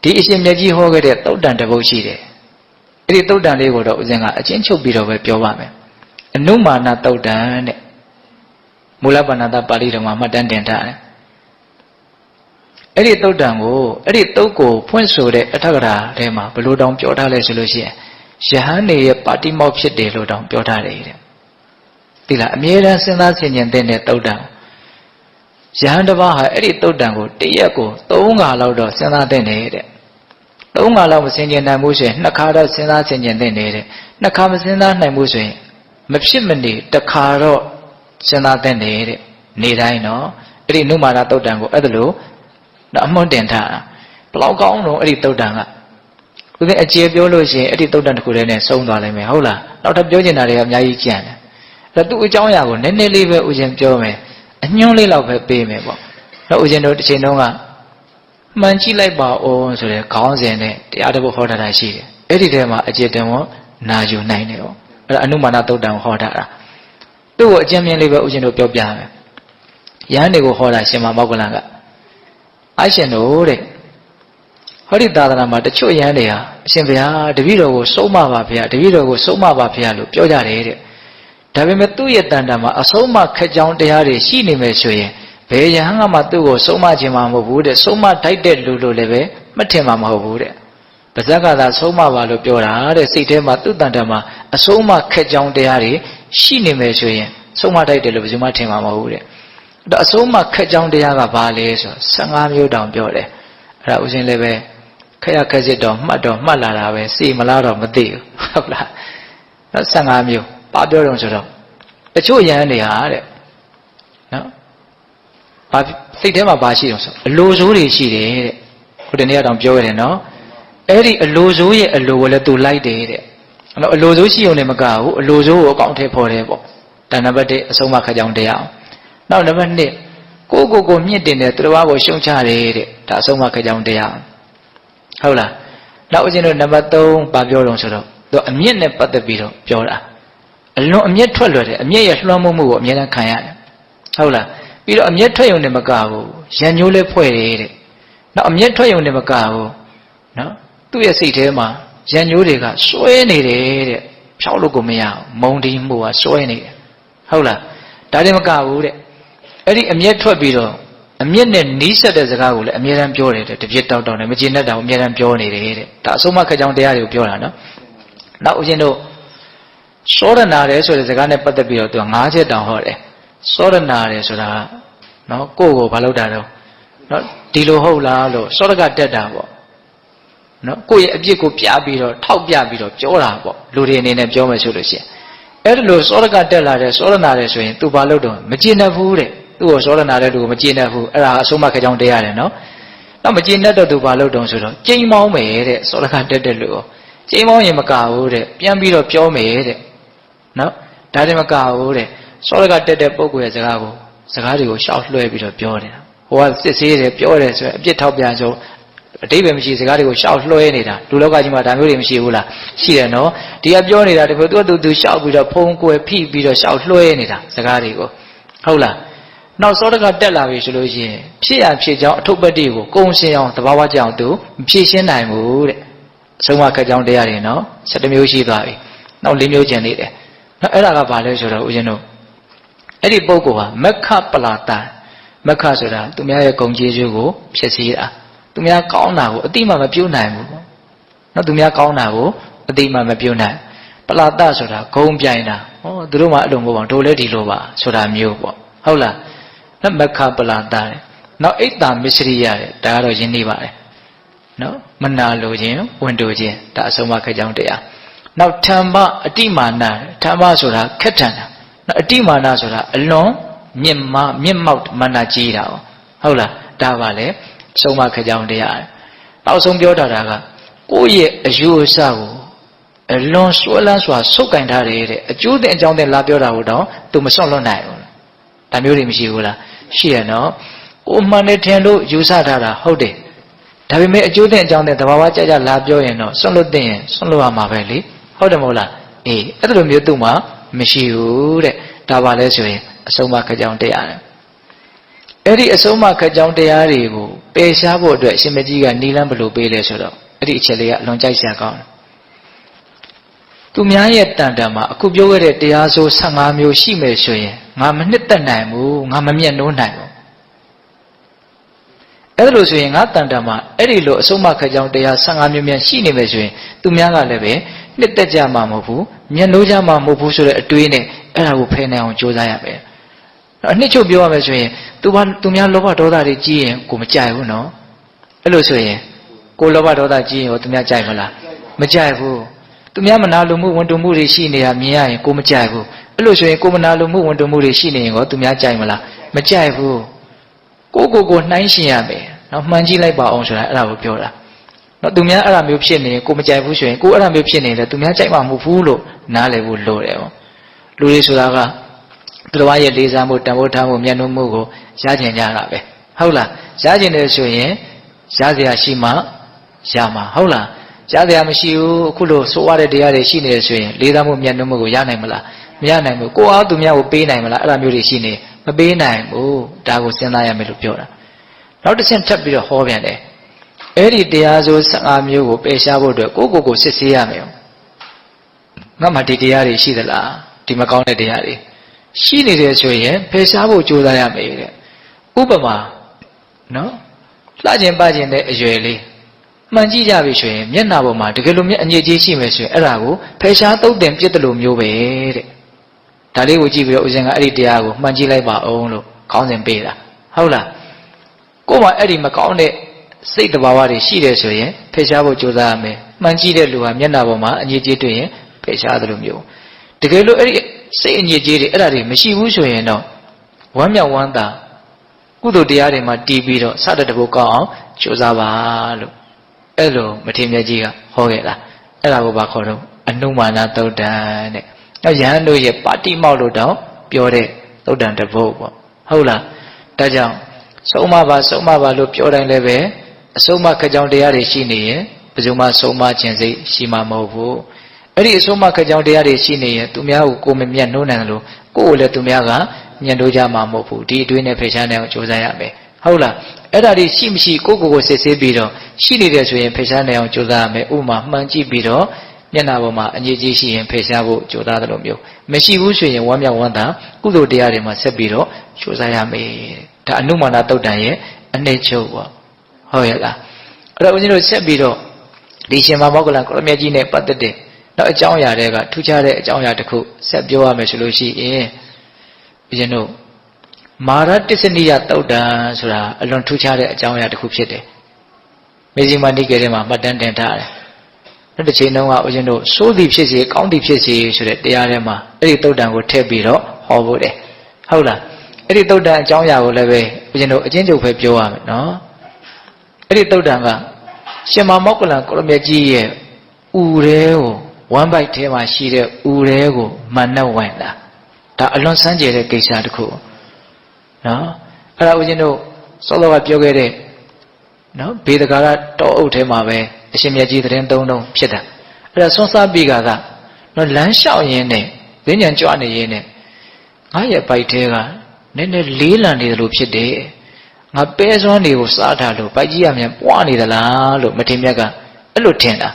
ဒီအရှင်မြတ်ကြီးဟောခဲ့တဲ့သုတ်တန်တစ်ပုဒ်ရှိတယ်အဲ့ဒီသုတ်တန်လေးကိုတော့ဦးဇင်းကအချင်းချုပ်ပြီးတော့ပဲပြောပါမယ်အနုမာနသုတ်တန်တဲ့မူလပါဏာတပါဠိတော်မှာမှတ်တမ်းတင်ထားတယ်အဲ့ဒီသုတ်တံကိုအဲ့ဒီသုတ်ကိုဖွင့်ဆိုတဲ့အထက်ကရာထဲမှာဘလို့တောင်ပြောထားလဲဆိုလို့ရှိရင်ယဟန်နေရဲ့ပါတိမောက်ဖြစ်တယ်လို့တောင်ပြောထားတယ်တဲ့ဒီလားအမြဲတမ်းစဉ်းစားဆင်ခြင်တဲ့သုတ်တံယဟန်တစ်ပါးဟာအဲ့ဒီသုတ်တံကိုတရက်ကို3ခါလောက်တော့စဉ်းစားတဲ့နေတဲ့3ခါလောက်မဆင်ခြင်နိုင်ဘူးဆိုရင်2ခါတော့စဉ်းစားဆင်ခြင်တဲ့နေတဲ့2ခါမစဉ်းစားနိုင်ဘူးဆိုရင်မဖြစ်မနေတစ်ခါတော့စဉ်းစားတဲ့နေတဲ့နေတိုင်းတော့အဲ့ဒီနုမာနသုတ်တံကိုအဲ့ဒါလို့အမွှန်းတင်ထားတာဘလောက်ကောင်းတော့အဲ့ဒီသုတ်တံကဦးဇင်းအကျေပြောလို့ရှိရင်အဲ့ဒီသုတ်တံတစ်ခုတည်းနဲ့ဆုံးသွားလိမ့်မယ်ဟုတ်လားနောက်ထပ်ပြောချင်တာတွေကအများကြီးကြံတယ်အဲ့တော့သူ့အကြောင်းအရာကိုနည်းနည်းလေးပဲဦးဇင်းပြောမယ်အညွှန်းလေးလောက်ပဲပေးမယ်ပေါ့တော့ဦးဇင်းတို့တစ်ချိန်တုန်းကမှန်ကြည့်လိုက်ပါဦးဆိုတဲ့ခေါင်းစဉ်နဲ့တရားတစ်ပုဒ်ဟောထားတာရှိတယ်အဲ့ဒီထဲမှာအကျေတင်ဝနာယူနိုင်တယ်ပေါ့အဲ့ဒါအနုမာနသုတ်တံဟောထားတာသူ့ကိုအကျဉ်းမြင်လေးပဲဦးဇင်းတို့ပြောပြမယ်ယဟန်တွေကိုဟောတာရှင်မောက္ကလံကအရှင်တို့တဲ့ဟောဒီသာသနာမှာတချို့ယဟန်တွေဟာအရှင်ဘုရားတပည့်တော်ကိုဆုံးမပါဗျာတပည့်တော်ကိုဆုံးမပါဗျာလို့ပြောကြတယ်တဲ့ဒါပေမဲ့သူ့ရဲ့တန်တာမှာအဆုံးမခက်ကြောင်းတရားတွေရှိနေမယ်ဆိုရင်ဘယ်ယဟန်ကမှသူ့ကိုဆုံးမခြင်းမှာမဟုတ်ဘူးတဲ့ဆုံးမထိုက်တဲ့လူလို့လည်းပဲမှတ်ထင်မှာမဟုတ်ဘူးတဲ့ပါဇက်ကသာဆုံးမပါလို့ပြောတာတဲ့စိတ်ထဲမှာသူ့တန်တာမှာအဆုံးမခက်ကြောင်းတရားတွေရှိနေမယ်ဆိုရင်ဆုံးမထိုက်တယ်လို့ဘယ်သူမှထင်မှာမဟုတ်ဘူးတဲ့ဒါအဆုံးမခက်ကြောင်းတရားကဘာလဲဆို15မျိုးတောင်ပြောတယ်အဲ့ဒါဥစဉ်လည်းပဲခက်ရခက်စစ်တော့မှတ်လာတာပဲစိမလားတော့မသိဘူးဟုတ်လားနော်15မျိုးဘာပြောတော့ဆိုတော့တချို့ယဟန်တွေဟာတဲ့နော်ဘာစိတ်ထဲမှာဘာရှိတော့ဆိုအလိုဆိုးတွေရှိတယ်တဲ့ဟိုတနေ့ကတော့ပြောရတယ်နော်အဲ့ဒီအလိုဆိုးရဲ့အလိုကိုလည်းသူလိုက်တယ်တဲ့နော်အလိုဆိုးရှိုံနဲ့မကဘူးအလိုဆိုးကိုအကောင့်ထဲပေါ်တယ်ပေါ့ဒါနံပါတ်1အဆုံးမခက်ကြောင်းတရား နောက်နံပါတ်2ကိုမြင့်တင်တဲ့သူတစ်ပါးကိုရှုံချတယ်တဲ့ဒါအဆုံးအမခကြောင်းတရားဟုတ်လားနောက်ဦးဇင်းတို့နံပါတ်3ဘာပြောတော့ဆိုတော့သူအမြင့်နဲ့ပတ်သက်ပြီးတော့ပြောတာအလွန်အမျက်ထွက်လွယ်တယ်အမျက်ရဲ့လွှမ်းမိုးမှုကိုအမြဲတမ်းခံရတယ်ဟုတ်လားပြီးတော့အမျက်ထွက်ရုံနဲ့မကဘူးရံညိုးလေးဖွဲ့တယ်တဲ့နောက်အမျက်ထွက်ရုံနဲ့မကဘူးနော်သူ့ရဲ့စိတ်ထဲမှာရံညိုးတွေကစွဲနေတယ်တဲ့ဖြောက်လို့ကိုမရအောင်မုံတီးမှုကစွဲနေတယ်ဟုတ်လားဒါတည်းမကဘူးတဲ့အဲ့ဒီအမျက်ထွက်ပြီးတော့အမျက်နဲ့နီးစပ်တဲ့စကားကိုလည်းအမြဲတမ်းပြောတယ်တဲ့တပြစ်တောက်တောက်နဲ့မကျေနပ်တာကိုအမြဲတမ်းပြောနေတယ်တဲ့ဒါအဆုံးမခက်ကြောင်းတရားတွေကိုပြောတာနော်နောက်ဦးဇင်းတို့စောရနာတယ်ဆိုတဲ့စကားနဲ့ပတ်သက်ပြီးတော့သူက၅ချက်တောင်ဟောတယ်စောရနာတယ်ဆိုတာနော်ကိုယ့်ကိုဘာလုပ်တာတော့နော်ဒီလိုဟုတ်လားလို့စောရကတက်တာပေါ့နော်ကိုယ့်ရဲ့အပြစ်ကိုပြပြီးတော့ထောက်ပြပြီးတော့ပြောတာပေါ့လူတွေအနေနဲ့ပြောမယ်ဆိုလို့ရှိရင်အဲ့ဒါလို့စောရကတက်လာတယ်စောရနာတယ်ဆိုရင်သူဘာလုပ်တော့မကျေနပ်ဘူးတဲ့သူ့ကိုစောရနာတဲ့လူကိုမကျေနပ်ဘူးအဲ့ဒါအဆုံးမခက်ကြောင်းတရားတယ်နော်နောက်မကျေနပ်တော့သူဘာလုပ်တော့ဆိုတော့ကျိန်းမောင်းမယ်တဲ့စောရကတက်တဲ့လူကိုကျိန်းမောင်းရင်မကဘူးတဲ့ပြန်ပြီးတော့ပြောမယ်တဲ့နော်ဒါတည်းမကဘူးတဲ့စောရကတက်တဲ့ပုဂ္ဂိုလ်ရဲ့စကားတွေကိုရှောက်လွှဲပြီးတော့ပြောတယ်ဟိုကစစ်ဆေးတယ်ပြောတယ်ဆိုရင်အပြစ်ထောက်ပြန်ဆိုအတိပ္ပယ်မရှိစကားတွေကိုရှောက်လွှဲနေတာလူလောကကြီးမှာဒါမျိုးတွေမရှိဘူးလားရှိတယ်နော်ဒီကပြောနေတာတကယ်သူရှောက်ပြီးတော့ဖုံးကွယ်ဖိပြီးတော့ရှောက်လွှဲနေတာစကားတွေကိုဟုတ်လားနောက်စောတကတက်လာပြီဆိုလို့ရှိရင်ဖြစ်ရဖြစ်ကြောင်းအထုပ်ပတ်တိကိုကုံရှင်းအောင်သဘာဝကျအောင်သူမဖြည့်ရှင်းနိုင်ဘူးတဲ့အဆုံးမခက်ကြောင်းတရားတွေနော်7မျိုးရှိသွားပြီနောက်4မျိုးကျန်နေတယ်နောက်အဲ့ဒါကဘာလဲဆိုတော့ဦးဇင်းတို့အဲ့ဒီပုဂ္ဂိုလ်ဟာမက္ခပလာတံမက္ခဆိုတာသူများရဲ့ဂုဏ်ကျေးဇူးကိုဖြစ်စေတာသူများကောင်းတာကိုအတိမမပြုတ်နိုင်ဘူးနော်သူများကောင်းတာကိုအတိမမပြုတ်နိုင်ပလာတဆိုတာဂုံပြိုင်တာဟောသူတို့မှအဲ့လိုမဟုတ်ပါဘူးတို့လည်းဒီလိုပါဆိုတာမျိုးပေါ့ဟုတ်လားမက္ခပလာတတယ်နောက်အိတ်တာမစ္စရိယတဲ့ဒါကတော့ယဉ်နေပါတယ်နော်မနာလိုခြင်းဝန်တိုခြင်းဒါအဆုံးမခက်ကြောင်းတရားနောက်ဓမ္မအတိမာနဓမ္မဆိုတာခက်ထန်တာနောက်အတိမာနဆိုတာအလွန်မြင့်မောက်မာနကြီးတာဟုတ်လားဒါပါလေအဆုံးမခက်ကြောင်းတရားနောက်ဆုံးပြောတာကကိုယ့်ရဲ့အယူအဆကိုအလွန်စွဲလန်းစွာဆုပ်ကင်ထားတယ်တဲ့အကျိုးတဲ့အကြောင်းတဲ့လာပြောတာကိုတော့သူမစွန့်လွတ်နိုင်ဘူးဒါမျိုးတွေမရှိဘူးလားရှိရနော်ကိုမှန်တယ်ထင်လို့ယူဆထားတာဟုတ်တယ်ဒါပေမဲ့အကျိုးတဲ့အကြောင်းတဲ့သဘာဝကြကြလာပြောရင်တော့စွန့်လွတ်တဲ့ရင်စွန့်လွတ်ရမှာပဲလေဟုတ်တယ်မဟုတ်လားအေးအဲ့လိုမျိုးသူ့မှာမရှိဘူးတဲ့ဒါပါလဲဆိုရင်အဆုံးမခက်ကြောင်းတရားတယ်အဲ့ဒီအဆုံးမခက်ကြောင်းတရားတွေကိုပယ်ရှားဖို့အတွက်အရှင်မကြီးကနီလန်းဘလို့ပေးလဲဆိုတော့အဲ့ဒီအချက်လေးကအလွန်ကြိုက်စရာကောင်းတယ်သူများရဲ့တန်တန်မှာအခုပြောခဲ့တဲ့တရားဆို15မျိုးရှိမယ်ဆိုရင်ငါမနှစ်သက်နိုင်ဘူးငါမမျက်နှိုးနိုင်ဘူးအဲ့လိုဆိုရင်ငါတန်တန်မှာအဲ့ဒီလိုအဆုံးမခက်ကြောင်းတရား15မျိုးများရှိနေမယ်ဆိုရင်သူများကလည်းပဲနှစ်သက်ကြမှာမဟုတ်ဘူးမျက်နှိုးကြမှာမဟုတ်ဘူးဆိုတဲ့အတွေးနဲ့အဲ့ဒါကိုဖယ်နိုင်အောင်ကြိုးစားရမယ်အနှစ်ချုပ်ပြောရမယ်ဆိုရင်သူများလောဘဒေါသတွေကြီးရင်ကိုမကြိုက်ဘူးနော်အဲ့လိုဆိုရင်ကိုလောဘဒေါသကြီးရင်ရောသူများကြိုက်မလားမကြိုက်ဘူးသူများမနာလိုမှုဝန်တုံမှုတွေရှိနေတာမြင်ရရင်ကိုမကြိုက်ဘူးအဲ့လိုဆိုရင်ကိုမနာလိုမှုဝန်တုံမှုတွေရှိနေရင်ရောသူများကြိုက်မလားမကြိုက်ဘူးကိုနှိုင်းရှင်ရမယ်နော်မှန်ကြည့်လိုက်ပါအောင်ဆိုတာအဲ့ဒါကိုပြောတာနော်သူများအဲ့ဒါမျိုးဖြစ်နေရင်ကိုမကြိုက်ဘူးဆိုရင်ကိုအဲ့ဒါမျိုးဖြစ်နေတယ်သူများကြိုက်မှာမဟုတ်ဘူးလို့နားလည်ဖို့လိုတယ်ပေါ့လူတွေဆိုတာကသူတော်ရဲ့လေးစားမှုတန်ဖိုးထားမှုမျက်နှာမှုကိုရကျင်ကြတာပဲဟုတ်လားရကျင်တယ်ဆိုရင်ရစရာရှိမှရမှာဟုတ်လားရစရာမရှိဘူးအခုလိုစိုးရတဲ့တရားတွေရှိနေတယ်ဆိုရင်လေးစားမှုမျက်နှာမှုကိုရနိုင်မလားမရနိုင်ဘူးကိုအားသူများကိုပေးနိုင်မလားအဲ့ဒါမျိုးတွေရှိနေမပေးနိုင်ဘူးဒါကိုစဉ်းစားရမယ်လို့ပြောတာနောက်တစ်ဆင့်ထပ်ပြီးတော့ဟောပြန်တယ်အဲ့ဒီတရားဆို15မျိုးကိုပယ်ရှားဖို့အတွက်ကိုစစ်ဆေးရမယ်ငါမှဒီတရားတွေရှိသလားဒီမကောင်းတဲ့တရားတွေရှိနေတယ်ဆိုရင်ပယ်ရှားဖို့ကြိုးစားရမယ်တဲ့ဥပမာနော်လှကျင်ပကျင်တဲ့အရွယ်လေးမှန်ကြည့်ကြပြီဆိုရင်မျက်နှာပေါ်မှာတကယ်လို့မျက်အညစ်အကြေးရှိမယ်ဆိုရင်အဲ့ဒါကိုဖယ်ရှားသုတ်တင်ပြစ်တယ်လို့မျိုးပဲတဲ့ဒါလေးကိုကြည့်ပြီးတော့ဦးဇင်းကအဲ့ဒီတရားကိုမှန်ကြည့်လိုက်ပါအောင်လို့ခေါင်းစဉ်ပေးတာဟုတ်လားကိုယ်မှအဲ့ဒီမကောင်းတဲ့စိတ်တဘာဝတွေရှိတယ်ဆိုရင်ဖယ်ရှားဖို့ကြိုးစားရမယ်မှန်ကြည့်တဲ့လူဟာမျက်နှာပေါ်မှာအညစ်အကြေးတွေ့ရင်ဖယ်ရှားတယ်လို့မျိုးတကယ်လို့အဲ့ဒီစိတ်အညစ်အကြေးတွေအဲ့ဒါတွေမရှိဘူးဆိုရင်တော့ဝမ်းမြောက်ဝမ်းသာကုသိုလ်တရားတွေမှာတည်ပြီးတော့စတဲ့တဘုတ်ကောင်းအောင်ကြိုးစားပါလို့အဲ့လိုမထေရမြတ်ကြီးကဟောခဲ့တာအဲ့ဒါကိုဘာခေါ်တော့အနုမာနသုတ်တံတဲ့နောက်ယဟန်တို့ရဲ့ပါတိမောက်လို့တောင်ပြောတဲ့သုတ်တံတဘုတ်ပေါ့ ဟုတ်လားဒါကြောင့်ဆုံးမပါလို့ပြောတိုင်းလည်းပဲအဆုံးမခကြောင်တရားတွေရှိနေရင်ဘယ်သူမှဆုံးမခြင်းစိတ်ရှိမှာမဟုတ်ဘူးအဲ့ဒီအဆုံးမခကြောင်တရားတွေရှိနေရင်သူများကိုမမြတ်နှိုးနိုင်တယ်လို့ကိုယ်ကိုလည်းသူများကညှဉ်းတိုးကြမှာမဟုတ်ဘူးဒီအတွင်းနဲ့ဖယ်ရှားနိုင်အောင်ကြိုးစားရမယ်ဟုတ်လားအဲ့ဒါတွေရှိမရှိကိုစစ်ဆေးပြီးတော့ရှိနေတယ်ဆိုရင်ဖယ်ရှားနိုင်အောင်ကြိုးစားရမယ်ဥမာမှန်ကြည့်ပြီးတော့မျက်နှာပေါ်မှာအငြိကြီးရှိရင်ဖယ်ရှားဖို့ကြိုးစားတယ်လို့မျိုးမရှိဘူးဆိုရင်ဝမ်းမြောက်ဝမ်းသာကုသိုလ်တရားတွေမှာဆက်ပြီးတော့ကြိုးစားရမယ်ဒါအနုမာနတုတ်တန်ရဲ့အနှစ်ချုပ်ပေါ့ဟုတ်ရဲ့လားအဲ့တော့ဦးဇင်းတို့ဆက်ပြီးတော့ဒီရှင်မောဂလန်ကိုရမြတ်ကြီးနဲ့ပတ်သက်တဲ့နောက်အကြောင်းအရာတွေကထူးခြားတဲ့အကြောင်းအရာတစ်ခုဆက်ပြောရမယ်ဆိုလို့ရှိရင်ဦးဇင်းတို့မာရတစ္ဆနိယတုတ်တန်ဆိုတာအလွန်ထူးခြားတဲ့အကြောင်းအရာတစ်ခုဖြစ်တယ်မေဇိမာနိကေထဲမှာမှတ်တမ်းတင်ထားတယ်နောက်တစ်ချိန်တုန်းကဦးဇင်းတို့စိုးသည်ဖြစ်စေကောင်းသည်ဖြစ်စေဆိုတဲ့တရားထဲမှာအဲ့ဒီတုတ်တန်ကိုထည့်ပြီးတော့ဟောဖို့တယ်ဟုတ်လားအဲ့ဒီတုတ်တန်အကြောင်းအရာကိုလည်းပဲဦးဇင်းတို့အချင်းချုပ်ပဲပြောရမယ်နော်အဲ့ဒီတုတ်တန်ကရှင်မောဂလန်ကိုရမြတ်ကြီးရဲ့ဥရဲကိုဝမ်းပိုက်ထဲမှာရှိတဲ့ဥရဲကိုမန်နဲ့ဝင်တာဒါအလွန်စမ်းကြယ်တဲ့ကိစ္စတစ်ခုနော်အဲ့ဒါဦးဇင်းတို့စောစောကပြောခဲ့တဲ့နော်ဘေဒကာရတောအုပ်ထဲမှာပဲအရှင်မြတ်ကြီးသတင်းသုံးလုံးဖြစ်တာအဲ့ဒါဆွမ်းစားပြီးကနော်လမ်းလျှောက်ရင်းနဲ့ဈဉ္ဉံကြွနေရင်းနဲ့ငါရဲ့ပိုက်ထဲကနည်းနည်းလေးလံနေတယ်လို့ဖြစ်တယ်ငါပဲစွမ်းတွေကိုစားထားလို့ပိုက်ကြီးရမြန်ပွားနေသလားလို့မထေမြတ်ကအဲ့လိုထင်တာ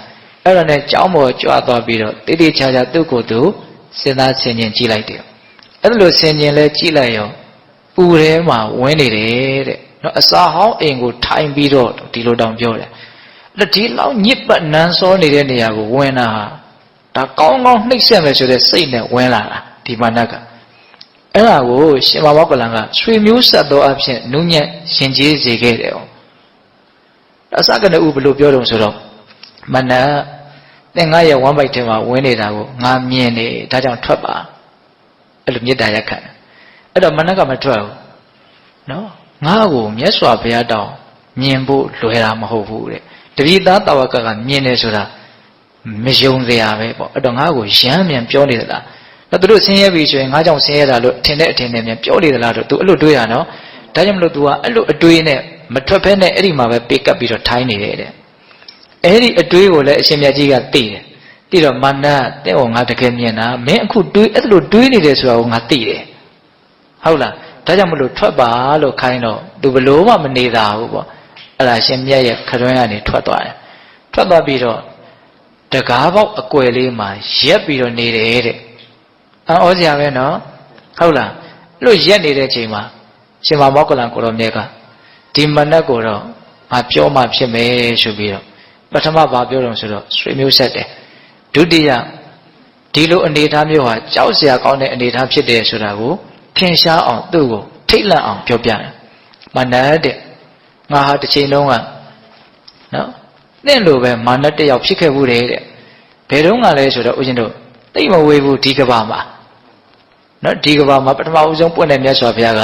အဲ့ဒါနဲ့ကြောင်းပေါ်ကြွသွားပြီးတော့တိတိကျကျသူ့ကိုယ်သူစဉ်းစားဆင်ခြင်ကြည့်လိုက်တယ်အဲ့လိုဆင်ခြင်လဲကြည့်လိုက်ရောပူထဲမှာဝင်နေတယ်တဲ့နော်အစာဟောင်းအိမ်ကိုထိုင်ပြီးတော့ဒီလိုတောင်ပြောတယ်အဲ့ဒီလောက်ညစ်ပတ်နန်းစောနေတဲ့နေရာကိုဝင်တာဟာဒါကောင်းကောင်းနှိမ့်ဆက်မယ်ဆိုတဲ့စိတ်နဲ့ဝင်လာတာဒီမာနကအဲ့ဒါကိုရှင်မောဂလန်ကဆွေမျိုးဆက်သောအဖြစ်နုညံ့ရှင်ကျေးစေခဲ့တယ်။အစကတည်းကဘယ်လိုပြောတုံဆိုတော့မနတ်သင်ငါရဲ့ဝမ်းပိုက်ထဲမှာဝင်နေတာကိုငါမြင်နေဒါကြောင့်ထွက်ပါအဲ့လိုမေတ္တာရက်ခံအဲ့တော့မနတ်ကမထွက်ဘူးနော်ငါ့ကိုမြတ်စွာဘုရားတောင်းမြင်ဖို့လွယ်တာမဟုတ်ဘူးတဲ့တပည့်သားတာဝကကမြင်တယ်ဆိုတာမယုံစရာပဲပေါ့အဲ့တော့ငါ့ကိုရမ်းမြန်ပြောနေသလားတော့သူတို့ဆင်းရဲပြီဆိုရင်ငါကြောင့်ဆင်းရဲတာလို့ထင်တဲ့အထင်နဲ့မြန်ပြောနေသလားတော့ तू အဲ့လိုတွေးတာနော်ဒါကြောင့်မလို့ तू ကအဲ့လိုအတွေးနဲ့မထွက်ဖဲနဲ့အဲ့ဒီမှာပဲပေကပ်ပြီးတော့ထိုင်းနေတယ်တဲ့အဲ့ဒီအတွေးကိုလည်းအရှင်မြတ်ကြီးကသိတယ်သိတော့မာနတဲ့ဟောငါတကယ်မြင်တာမင်းအခုတွေးအဲ့လိုတွေးနေတယ်ဆိုတာကိုငါသိတယ်ဟုတ်လားဒါကြောင့်မလို့ထွက်ပါလို့ခိုင်းတော့ तू ဘလို့မှမနေတာဘူးပေါ့အဲ့ဒါရှင်မြတ်ရဲ့ခရွန်းကနေထွက်သွားတယ်ထွက်သွားပြီးတော့တကားပေါက်အကွယ်လေးမှာရက်ပြီးတော့နေတယ်တဲ့ဩစရာပဲနော်ဟုတ်လားလို့ရက်နေတဲ့အချိန်မှာရှင်မောဂလန်ကိုရောမြတ်ကဒီမနက်ကိုတော့ငါပြောမှဖြစ်မယ်ဆိုပြီးတော့ပထမဘာပြောတော့ဆိုတော့ဆွေမျိုးဆက်တယ်ဒုတိယဒီလိုအနေအထားမျိုးဟာကြောက်စရာကောင်းတဲ့အနေအထားဖြစ်တယ်ဆိုတာကိုထင်ရှားအောင်သူ့ကိုထိတ်လန့်အောင်ပြောပြတယ်မနတ်တဲ့ငါဟာတစ်ချိန်လုံးကနော်သင်လိုပဲမာနတယောက်ဖြစ်ခဲ့ဘူးတဲ့ဘယ်တော့မှလဲဆိုတော့ဦးဇင်းတို့သိမဝေးဘူးဒီကဘာမှာနော်ဒီကဘာမှာပထမဦးဆုံးပွင့်တဲ့မြတ်စွာဘုရားက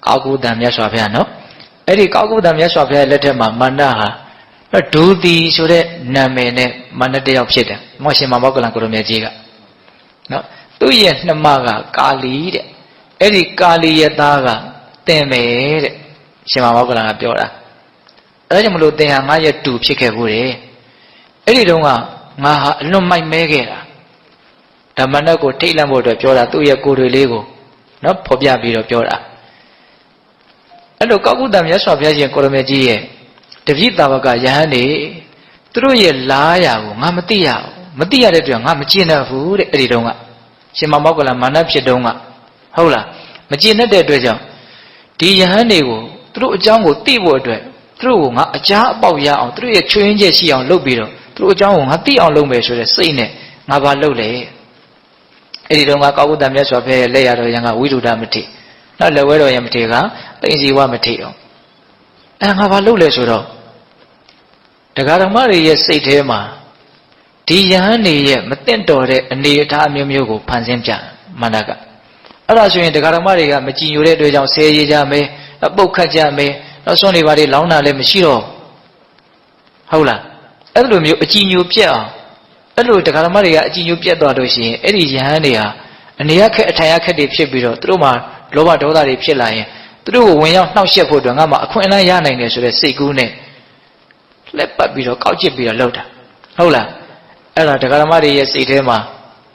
ကောက်ကုတံမြတ်စွာဘုရားနော်အဲ့ဒီကောက်ကုတံမြတ်စွာဘုရားလက်ထက်မှာမာနဟာဒုတိဆိုတဲ့နာမည်နဲ့မာနတယောက်ဖြစ်တယ်မောရှင်မောဂလန်ကိုရမြတ်ကြီးကနော်သူ့ရဲ့နှမကကာလီတဲ့အဲ့ဒီကာလီရဲ့သားကတင်မယ်တဲ့ရှင်မောဂလန်ကပြောတာအဲ့ဒါကြောင့်မလို့တင်ဟာငါရဲ့တူဖြစ်ခဲ့ဘူးတဲ့အဲ့ဒီတုန်းကငါဟာအလွန်မိုက်မဲခဲ့တာဓမ္မနဲ့ကိုထိတ်လန့်ဖို့အတွက်ပြောတာသူ့ရဲ့ကိုယ်တွေလေးကိုနော်ဖော်ပြပြီးတော့ပြောတာအဲ့လိုကောက်ကုတံမြတ်စွာဘုရားရှင်ကိုရမေကြီးရဲ့တပည့်တာဝကယဟန်နေသူတို့ရဲ့လားရာကိုငါမသိရဘူးမသိရတဲ့အတွက်ငါမကျင့်တတ်ဘူးတဲ့အဲ့ဒီတုန်းကရှင်မောဂလန်မာနဖြစ်တုန်းကဟုတ်လားမကျင့်တတ်တဲ့အတွက်ကြောင့်ဒီယဟန်တွေကိုသူတို့အကြောင်းကိုသိဖို့အတွက်သူတို့ကိုငါအကြားအပေါက်ရအောင်သူတို့ရဲ့ချွေးရင်းချက်ရှိအောင်လုပ်ပြီးတော့သူတို့အကြောင်းကိုငါသိအောင်လုပ်မယ်ဆိုတဲ့စိတ်နဲ့ငါဘာလုပ်လဲအဲ့ဒီတော့ကကောက်ကုတံမြတ်စွာဘုရားရဲ့လက်ရတော်ရံကဝိရုဒ္ဓမထေနောက်လက်ဝဲတော်ရံမထေကသိဉ္စီဝမထေအောင်ငါဘာလုပ်လဲဆိုတော့တရားဓမ္မတွေရဲ့စိတ်ထဲမှာဒီယဟန်တွေရဲ့မသိတော်တဲ့အနေအထားမျိုးမျိုးကိုဖန်ဆင်းပြမန္တကအဲ့ဒါဆိုရင်တရားဓမ္မတွေကမကြည်ညိုတဲ့အတွက်ကြောင့်ဆဲရကြမယ်ပုတ်ခတ်ကြမယ်နောက်ဆုံးနေပါလေလောင်းတာလည်းမရှိတော့ဟုတ်လားအဲ့လိုမျိုးအကြည်ညိုပြက်အောင်အဲ့လိုတရားဓမ္မတွေကအကြည်ညိုပြက်သွားလို့ရှိရင်အဲ့ဒီယဟန်တွေဟာအနေရခက်အထိုင်ရခက်တွေဖြစ်ပြီးတော့သူတို့မှာ လောဘဒေါသတွေဖြစ်လာရင်သူတို့ကိုဝင်ရောက်နှောက်ယှက်ဖို့အတွက်ငါမှအခွင့်အလမ်းရနိုင်တယ်ဆိုတဲ့စိတ်ကူးနဲ့လက်ပတ်ပြီးတော့ကောက်ကျစ်ပြီးတော့လှုပ်တာဟုတ်လားအဲ့ဒါတရားဓမ္မတွေရဲ့စိတ်ထဲမှာယ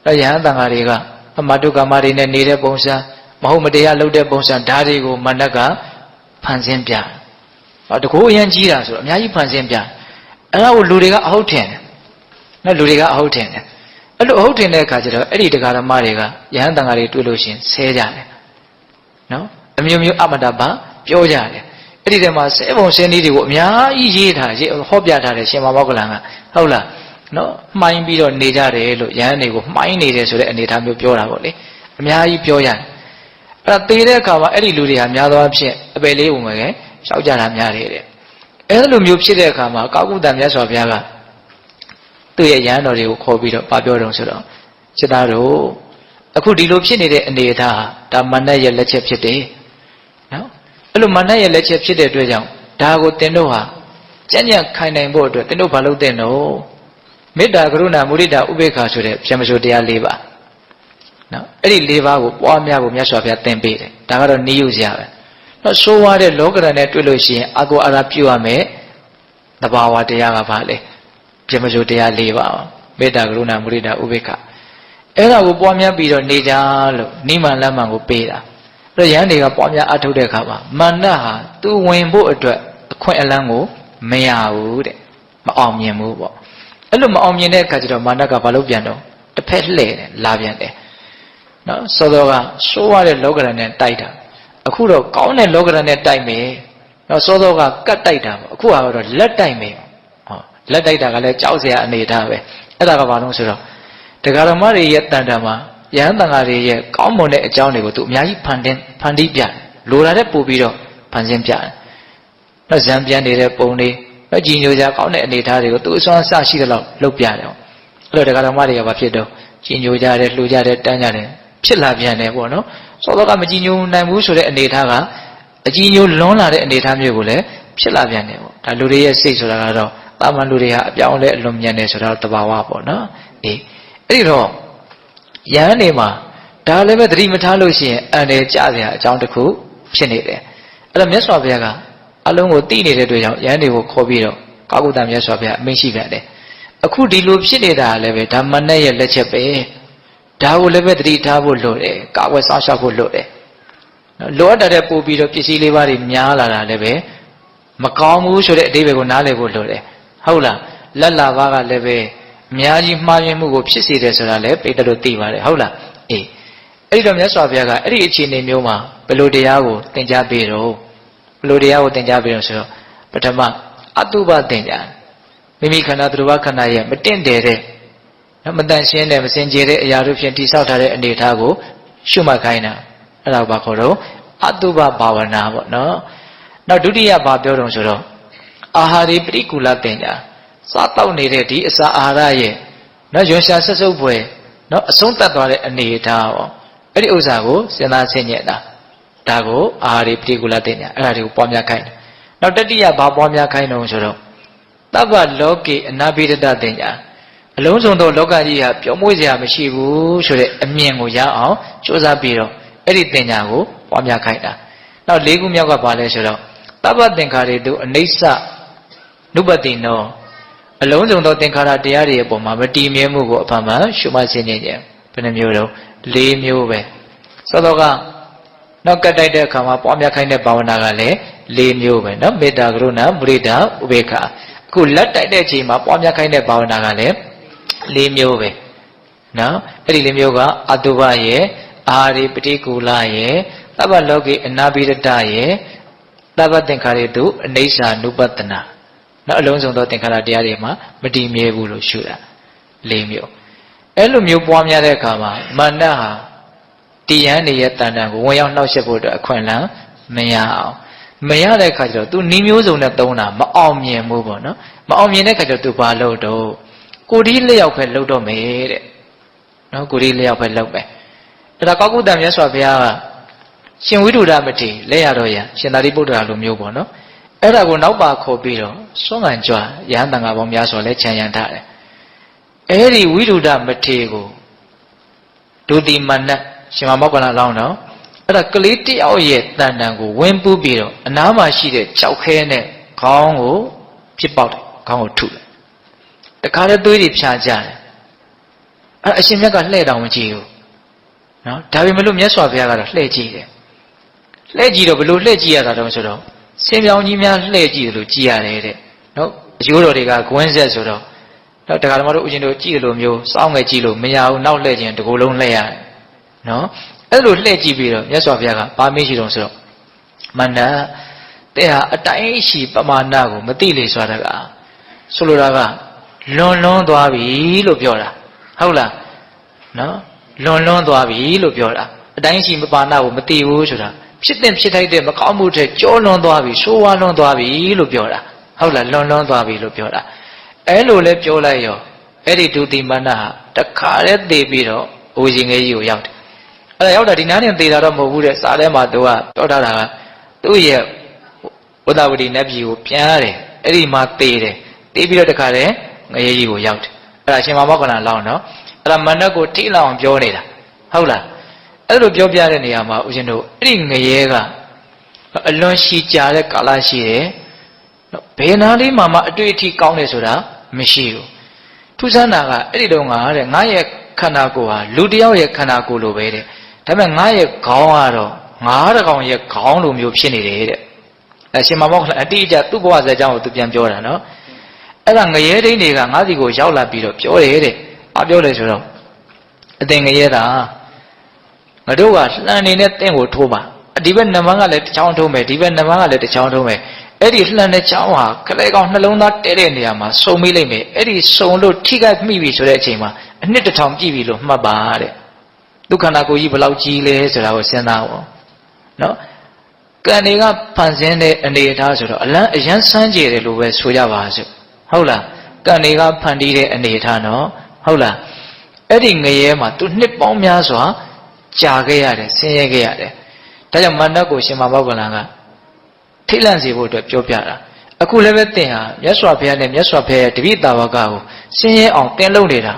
ဟန်တန်ဃာတွေကအမတုကမတွေနဲ့နေတဲ့ပုံစံမဟုတ်မတရားလုပ်တဲ့ပုံစံဓာတ်တွေကိုမန္တကဖန်ဆင်းပြတကူအရင်ကြီးတာဆိုတော့အများကြီးဖန်ဆင်းပြအဲ့ဒါကိုလူတွေကအဟုတ်ထင်တယ်နော်လူတွေကအဟုတ်ထင်တယ်အဲ့လိုအဟုတ်ထင်တဲ့အခါကျတော့အဲ့ဒီတရားဓမ္မတွေကယဟန်တန်ဃာတွေတွေ့လို့ရှင်ဆဲကြတယ်နော်အမျိုးမျိုးအမတပါပြောကြတယ်အဲ့ဒီထဲမှာဆဲပုံဆဲနည်းတွေကိုအများကြီးရေးထားဟောပြထားတယ်ရှင်မောဂလန်ကဟုတ်လားနော်မှိုင်းပြီးတော့နေကြတယ်လို့ယဟန်တွေကိုမှိုင်းနေတယ်ဆိုတဲ့အနေအထားမျိုးပြောတာပေါ့လေအများကြီးပြောရတယ်အဲ့ဒါသေတဲ့အခါမှာအဲ့ဒီလူတွေဟာများသောအားဖြင့်အပယ်လေးဝင်မယ်ရှောက်ကြတာများတယ်တဲ့အဲ့လိုမျိုးဖြစ်တဲ့အခါမှာကာကုတ္တမြတ်စွာဘုရားကသူ့ရဲ့ယဟန်တော်တွေကိုခေါ်ပြီးတော့ပြောတော့ဆိုတော့စိတ္တတို့အခုဒီလိုဖြစ်နေတဲ့အနေအထားဟာဒါမနတ်ရဲ့လက်ချက်ဖြစ်တယ်နော်အဲ့လိုမနတ်ရဲ့လက်ချက်ဖြစ်တဲ့အတွက်ကြောင့်ဒါကိုသင်တို့ဟာကြံ့ကြံ့ခိုင်နိုင်ဖို့အတွက်သင်တို့ဘာလုပ်သင့်တော့မေတ္တာကရုဏာမုဒိတာဥပေက္ခဆိုတဲ့ဗြဟ္မစိုရတရား၄ပါးနော်အဲ့ဒီ၄ပါးကိုပွားများဖို့မြတ်စွာဘုရားသင်ပေးတယ်ဒါကတော့နိယုစရာပဲနော်ဆိုးဝါးတဲ့လောကရန်နဲ့တွေ့လို့ရှိရင်အာကိုအာရပြုရမယ်သဘာဝတရားကဘာလဲဗြဟ္မစိုရတရား၄ပါးမေတ္တာကရုဏာမုဒိတာဥပေက္ခအဲ့ဒါကိုပွားများပြီးတော့နေကြလို့နိမန်လမ်းမှန်ကိုပေးတာအဲ့တော့ယဟန်တွေကပွားများအထုတ်တဲ့အခါမှာမာနဟာသူဝင်ဖို့အတွက်အခွင့်အလမ်းကိုမရဘူးတဲ့မအောင်မြင်ဘူးပေါ့အဲ့လိုမအောင်မြင်တဲ့အခါကျတော့မာနကဘာလို့ပြန်တော့တစ်ဖက်လှည့်တယ်လာပြန်တယ်နော်စောစောကဆိုးရတဲ့လောကရန်နဲ့တိုက်တာအခုတော့ကောင်းတဲ့လောကရန်နဲ့တိုက်မယ်နော်စောစောကကတ်တိုက်တာပေါ့အခုကတော့လက်တိုက်မယ်ဟောလက်တိုက်တာကလည်းကြောက်စရာအနေထားပဲအဲ့ဒါကဘာလို့ဆိုတော့တရားဓမ္မတွေရဲ့တန်တံမှာယဟန်တန်ဃာတွေရဲ့ကောင်းမွန်တဲ့အကြောင်းတွေကိုသူအများကြီးဖန်တီးပြတယ်လိုတာတဲ့ပို့ပြီးတော့ဖန်ဆင်းပြတယ်နော်ဇံပြန်နေတဲ့ပုံတွေနော်ကြည်ညိုကြကောင်းတဲ့အနေထားတွေကိုသူအစွမ်းအစရှိတဲ့လောက်လုပ်ပြတယ်အဲ့တော့တရားဓမ္မတွေကဘာဖြစ်တော့ကြည်ညိုကြတယ်လှူကြတယ်တန်းကြတယ်ဖြစ်လာပြန်တယ်ပေါ့နော်စောစောကမကြည်ညိုနိုင်ဘူးဆိုတဲ့အနေထားကအကြည်ညိုလွန်လာတဲ့အနေထားမျိုးကိုလည်းဖြစ်လာပြန်တယ်ပေါ့ဒါလူတွေရဲ့စိတ်ဆိုတာကတော့တာမန်လူတွေဟာအပြောင်းလဲအလွန်မြန်တယ်ဆိုတော့တဘာဝပေါ့နော်အေးအဲ့ဒီတော့ယဟန်နေမှာဒါလည်းပဲသတိမထားလို့ရှိရင်အန္တရာယ်ကြစရာအကြောင်းတစ်ခုဖြစ်နေတယ်အဲ့တော့မြတ်စွာဘုရားကအလုံးကိုသိနေတဲ့အတွက်ကြောင့်ယဟန်တွေကိုခေါ်ပြီးတော့ကာကုတ္တမြတ်စွာဘုရားအမိန့်ရှိပြန်တယ်အခုဒီလိုဖြစ်နေတာလည်းပဲဒါမနတ်ရဲ့လက်ချက်ပဲဒါကိုလည်းပဲသတိထားဖို့လိုတယ်ကာဝယ်စောင့်ရှောက်ဖို့လိုတယ်လိုအပ်တဲ့ပို့ပြီးတော့ပစ္စည်းလေးပါးတွေများလာတာလည်းပဲမကောင်းဘူးဆိုတဲ့အဓိပ္ပာယ်ကိုနားလည်ဖို့လိုတယ်ဟုတ်လားလက်လာပါကလည်းပဲအများကြီးမှားယွင်းမှုကိုဖြစ်စေတယ်ဆိုတာလည်းပိဋကတို့သိပါတယ်ဟုတ်လားအေးအဲ့ဒီတော့မြတ်စွာဘုရားကအဲ့ဒီအခြေအနေမျိုးမှာဘယ်လိုတရားကိုသင်ကြားပေးတော့ဘယ်လိုတရားကိုသင်ကြားပေးတော့ဆိုတော့ပထမအတုပသင်ကြားမိမိခန္ဓာသူတော်ဘာခန္ဓာရဲ့မတင့်တယ်တဲ့မတန်ရှင်းတဲ့မစင်ကြယ်တဲ့အရာတို့ဖြင့်တိဆောက်ထားတဲ့အနေအထားကိုရှုမှတ်ခိုင်းတာအဲ့ဒါဘာခေါ်တော့အတုပဘာဝနာပေါ့နော်နောက်ဒုတိယဘာပြောတော့ဆိုတော့အာဟာရိပရိကူလသင်ကြားစားတောက်နေတဲ့ဒီအစာအာဟာရရဲ့နော်ရွှန်ရှာဆက်စုပ်ပွဲနော်အဆုံးသတ်သွားတဲ့အနေအထားပေါ့အဲ့ဒီဥစ္စာကိုစဉ်းစားဆင်ခြင်တာဒါကိုအာဟာရိပရိကူလသင်ကြားအဲ့ဒါတွေကိုပွားများခိုင်းတယ်နောက်တတိယဘာပွားများခိုင်းတော့ဆိုတော့သဗ္ဗလောကေအနာဘိဒတသင်ကြားအလုံးစုံသောလောကကြီးဟာပြောင်းမွေးစရာမရှိဘူးဆိုတဲ့အမြင်ကိုရအောင်စူးစမ်းပြီးတော့အဲ့ဒီသင်ညာကိုပွားများခိုင်းတာနောက်၄ခုမြောက်ကဘာလဲဆိုတော့သဗ္ဗသင်္ခါရေတုအနိစ္စနုပတိနောအလုံးစုံသောသင်္ခါရတရားတွေအပေါ်မှာမတည်မြဲမှုကိုအမှန်မှန်ရှုမှတ်ရှင်းနေကြဘယ်နှမျိုးတော့၄မျိုးပဲစောတော့ကနောက်ကတိုက်တဲ့အခါမှာပွားများခိုင်းတဲ့ဘာဝနာကလည်း၄မျိုးပဲနော်မေတ္တာကရုဏာမုဒိတာဥပေက္ခအခုလက်တိုက်တဲ့အချိန်မှာပွားများခိုင်းတဲ့ဘာဝနာကလည်း၄မျိုးပဲနော်အဲ့ဒီ၄မျိုးကအတုပရဲ့အာရိပတိကူလရဲ့သဗ္ဗလောကေအနာဘိရတရဲ့သဗ္ဗသင်္ခါရေတုအနိစ္စနုပတနာနော်အလုံးစုံသောသင်္ခါရတရားတွေမှာမတည်မြဲဘူးလို့ရှုတာ၄မျိုးအဲ့လိုမျိုးပွားများတဲ့အခါမှာမာနဟာတရားနေရဲ့တန်တန်ကိုဝင်ရောက်နှောက်ယှက်ဖို့အတွက်အခွင့်အလမ်းမရအောင်မရတဲ့အခါကျတော့ तू နှီးမျိုးစုံနဲ့သုံးတာမအောင်မြင်ဘူးပေါ့နော်မအောင်မြင်တဲ့အခါကျတော့ तू ဘာလုပ်တော့ကိုဒီလျောက်ပဲလုပ်တော့မယ်တဲ့နော်ကိုဒီလျောက်ပဲလုပ်ပဲအဲ့ဒါကောကုတ္တမြတ်စွာဘုရားကရှင်ဝိတုဒ္ဓမထေရလက်ရတော့ရရှင်သာရိပုတ္တရာလိုမျိုးပေါ့နော်အဲ့ဒါကိုနောက်ပါခေါ်ပြီးတော့စွန့်ကန်ကြွရဟန်းတန်ခါပေါင်းများစွာလဲခြံရံထားတယ်အဲ့ဒီဝိတုဒ္ဓမထေရကိုဒုတိမနတ်ရှင်မောက္ကလလောင်းတော့ အဲ့ဒါကလေးတယောက်ရဲ့တန်တန်ကိုဝင်းပူးပြီးတော့အနားမှာရှိတဲ့ကြောက်ခဲနဲ့ခေါင်းကိုဖြစ်ပေါက်တယ်ခေါင်းကိုထုတယ်တခါတည်းသွေးတွေဖြာကြတယ်အဲ့အရှင်မြတ်ကလှဲ့တောင်မကြည့်ဘူးနော်ဒါပေမဲ့လို့မြတ်စွာဘုရားကတော့လှဲ့ကြည့်တယ်လှဲ့ကြည့်တော့ဘလို့လှဲ့ကြည့်ရတာတော့ဆိုတော့ဆင်းပြောင်းကြီးများလှဲ့ကြည့်တယ်လို့ကြည်ရတယ်တဲ့နော်အကျိုးတော်တွေကဂွင်းဆက်ဆိုတော့တော့တရားဓမ္မတို့ဦးဇင်းတို့ကြည့်တယ်လို့မျိုးစောင်းငယ်ကြည့်လို့မရဘူးနောက်လှဲ့ခြင်းတကူလုံးလှဲ့ရတယ်နော်အဲ့လိုလှဲ့ကြည့်ပြီးတော့မြတ်စွာဘုရားကဘာမေးရှိတော့ဆိုတော့မန္တတဲ့ဟာအတိုင်းရှိပမာဏကိုမသိလေဆိုတာကဆိုလိုတာကလွန်သွားပြီလို့ပြောတာဟုတ်လားနော်လွန်သွားပြီလို့ပြောတာအတိုင်းရှိပမာဏကိုမသိဘူးဆိုတာဖြစ်တဲ့ဖြစ်ထိုက်တဲ့မကောင်းမှုတဲ့ကြောလွန်သွားပြီဆိုးဝါးလွန်သွားပြီလို့ပြောတာဟုတ်လားလွန်သွားပြီလို့ပြောတာအဲ့လိုလဲပြောလိုက်ရောအဲ့ဒီဒုတိမနဟာတခါတည်းသေပြီးတော့အိုရှင်ငယ်ကြီးကိုရောက်တယ်အဲ့ဒါရောက်တာဒီနားနဲ့သေတာတော့မဟုတ်ဘူးတဲ့စားထဲမှာသူကပြောထားတာကသူ့ရဲ့ဝဒဝတိနတ်ပြည်ကိုပြန်ရတယ်အဲ့ဒီမှာသေတယ်သေပြီးတော့တခါတည်းငယ်ကြီးကိုရောက်တယ်အဲ့ဒါရှင်မောက္ခလန်လောင်းနော်အဲ့ဒါမနတ်ကိုထိလောက်အောင်ပြောနေတာဟုတ်လားအဲ့လိုပြောပြတဲ့နေရာမှာဦးဇင်းတို့အဲ့ဒီငရဲကအလွန်ရှိကြတဲ့ကာလရှိတယ်ဘယ်နာလေးမှအတွေ့အထိကောင်းတယ်ဆိုတာမရှိဘူးထူးဆန်းတာကအဲ့ဒီတော့ငါတဲ့ငါရဲ့ခန္ဓာကိုယ်ဟာလူတစ်ယောက်ရဲ့ခန္ဓာကိုယ်လိုပဲတဲ့ဒါပေမဲ့ငါရဲ့ခေါင်းကတော့ငါးတကောင်ရဲ့ခေါင်းလိုမျိုးဖြစ်နေတယ်တဲ့ရှင်မောက္ခလန်အတိအကျသူ့ဘဝဇာတ်ကြောင်းကိုသူပြန်ပြောတာနော်အဲ့ဒါငရဲတိန်တွေကငါးစီကိုရောက်လာပြီးတော့ပြောတယ်တဲ့ဘာပြောလဲဆိုတော့အသင်ငရဲတာငါတို့ကလှန်နေတဲ့တင့်ကိုထိုးပါဒီဘက်နှမန်းကလည်းတစ်ချောင်းထိုးမယ်ဒီဘက်နှမန်းကလည်းတစ်ချောင်းထိုးမယ်အဲ့ဒီလှန်တဲ့ချောင်းဟာခလဲကောင်နှလုံးသားတဲတဲ့နေရာမှာစုံမိလိမ့်မယ်အဲ့ဒီစုံလို့ထိခိုက်မိပြီဆိုတဲ့အချိန်မှာအနှစ်တစ်ထောင်ပြည့်ပြီလို့မှတ်ပါတဲ့ဒုက္ခနာကိုကြီးဘယ်လောက်ကြီးလဲဆိုတာကိုစဉ်းစားအောင်နော်ကံတွေကဖန်ဆင်းတဲ့အနေအထားဆိုတော့အရန်ဆန်းကျယ်တယ်လို့ပဲဆိုကြပါစို့ဟုတ်လားကံတွေကဖန်တီးတဲ့အနေအထားနော်ဟုတ်လားအဲ့ဒီငရဲမှာသူနှစ်ပေါင်းများစွာကြာခဲ့ရတယ်ဆင်းရဲခဲ့ရတယ်ဒါကြောင့်မန္တကိုရှင်မောက္ခလန်ကထိတ်လန့်စေဖို့အတွက်ပြောပြတာအခုလည်းပဲသင်ဟာမြတ်စွာဘုရားနဲ့မြတ်စွာဘုရားရဲ့တပိတာဝကကိုဆင်းရဲအောင်သင်လုပ်နေတာ